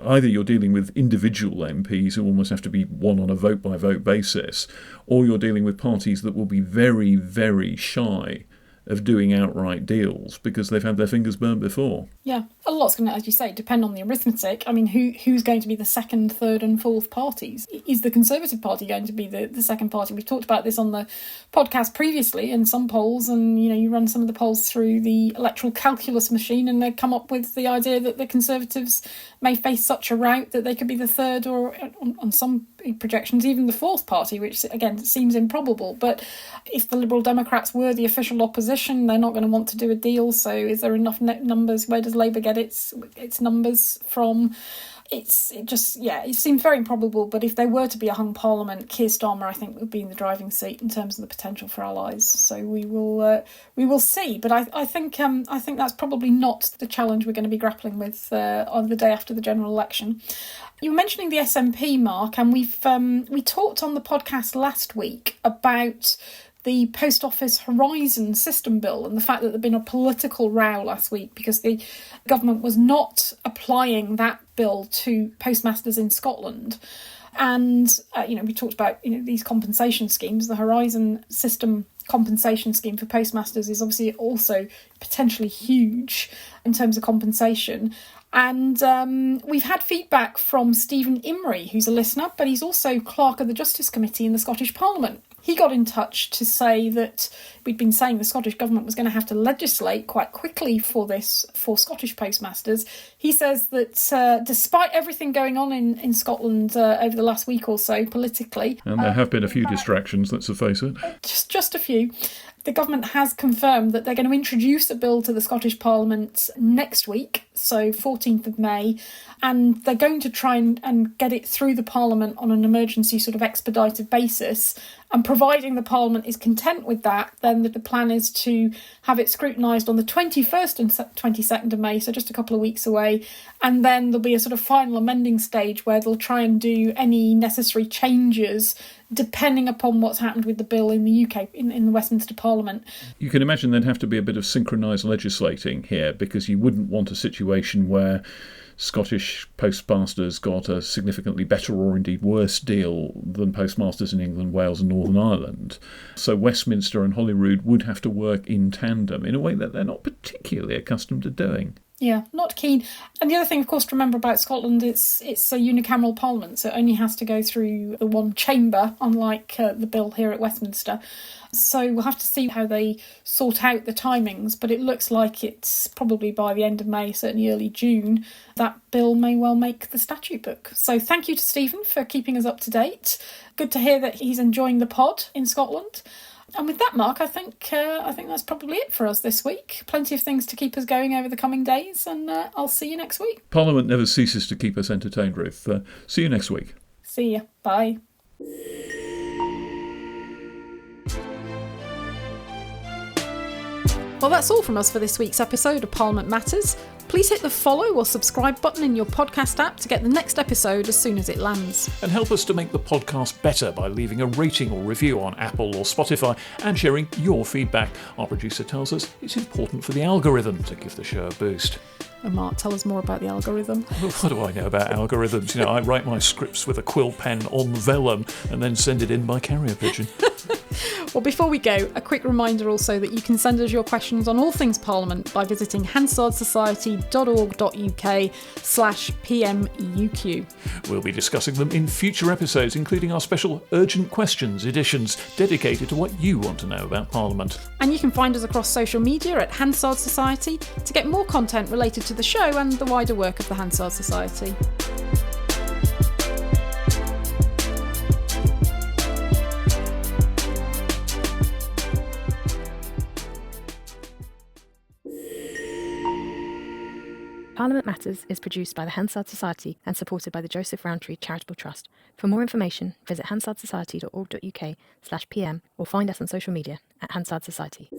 either you're dealing with individual MPs who almost have to be won on a vote-by-vote basis, or you're dealing with parties that will be very, very shy of doing outright deals because they've had their fingers burnt before. Yeah, a lot's going to, as you say, depend on the arithmetic. I mean, who's going to be the second, third and fourth parties? Is the Conservative Party going to be the second party? We've talked about this on the podcast previously in some polls, and you run some of the polls through the electoral calculus machine and they come up with the idea that the Conservatives may face such a rout that they could be the third, or on some projections even the fourth party, which again seems improbable. But if the Liberal Democrats were the official opposition, they're not going to want to do a deal. So is there enough net numbers? Where does Labour get its numbers from? It seems very improbable. But if there were to be a hung parliament, Keir Starmer, I think, would be in the driving seat in terms of the potential for allies. So we will see. But I think that's probably not the challenge we're going to be grappling with on the day after the general election. You were mentioning the SNP, Mark, and we talked on the podcast last week about the Post Office Horizon System Bill and the fact that there'd been a political row last week because the government was not applying that bill to postmasters in Scotland. And, we talked about, these compensation schemes. The Horizon System compensation scheme for postmasters is obviously also potentially huge in terms of compensation. And we've had feedback from Stephen Imrie, who's a listener, but he's also Clerk of the Justice Committee in the Scottish Parliament. He got in touch to say that we'd been saying the Scottish Government was going to have to legislate quite quickly for this for Scottish postmasters. He says that despite everything going on in Scotland over the last week or so politically... And there have been a few distractions, let's face it. Just a few. The government has confirmed that they're going to introduce a bill to the Scottish Parliament next week, so 14th of May, and they're going to try and get it through the Parliament on an emergency sort of expedited basis. And providing the Parliament is content with that, then the plan is to have it scrutinised on the 21st and 22nd of May, so just a couple of weeks away. And then there'll be a sort of final amending stage where they'll try and do any necessary changes depending upon what's happened with the bill in the UK, in the Westminster Parliament. You can imagine there'd have to be a bit of synchronised legislating here, because you wouldn't want a situation where Scottish postmasters got a significantly better or indeed worse deal than postmasters in England, Wales and Northern Ireland. So Westminster and Holyrood would have to work in tandem in a way that they're not particularly accustomed to doing. Yeah, not keen. And the other thing, of course, to remember about Scotland, it's a unicameral parliament, so it only has to go through the one chamber, unlike the bill here at Westminster. So we'll have to see how they sort out the timings, but it looks like it's probably by the end of May, certainly early June, that bill may well make the statute book. So thank you to Stephen for keeping us up to date. Good to hear that he's enjoying the pod in Scotland. And with that, Mark, I think that's probably it for us this week. Plenty of things to keep us going over the coming days, and I'll see you next week. Parliament never ceases to keep us entertained, Ruth. See you next week. See ya. Bye. Well, that's all from us for this week's episode of Parliament Matters. Please hit the follow or subscribe button in your podcast app to get the next episode as soon as it lands. And help us to make the podcast better by leaving a rating or review on Apple or Spotify and sharing your feedback. Our producer tells us it's important for the algorithm to give the show a boost. Oh, Mark, tell us more about the algorithm. Well, what do I know about algorithms? I write my scripts with a quill pen on vellum and then send it in by carrier pigeon. Well, before we go, a quick reminder also that you can send us your questions on all things Parliament by visiting hansardsociety.org.uk/PMEUQ. We'll be discussing them in future episodes, including our special Urgent Questions editions dedicated to what you want to know about Parliament. And you can find us across social media at Hansard Society to get more content related to the show and the wider work of the Hansard Society. Parliament Matters is produced by the Hansard Society and supported by the Joseph Rowntree Charitable Trust. For more information, visit hansardsociety.org.uk/PM or find us on social media at Hansard Society.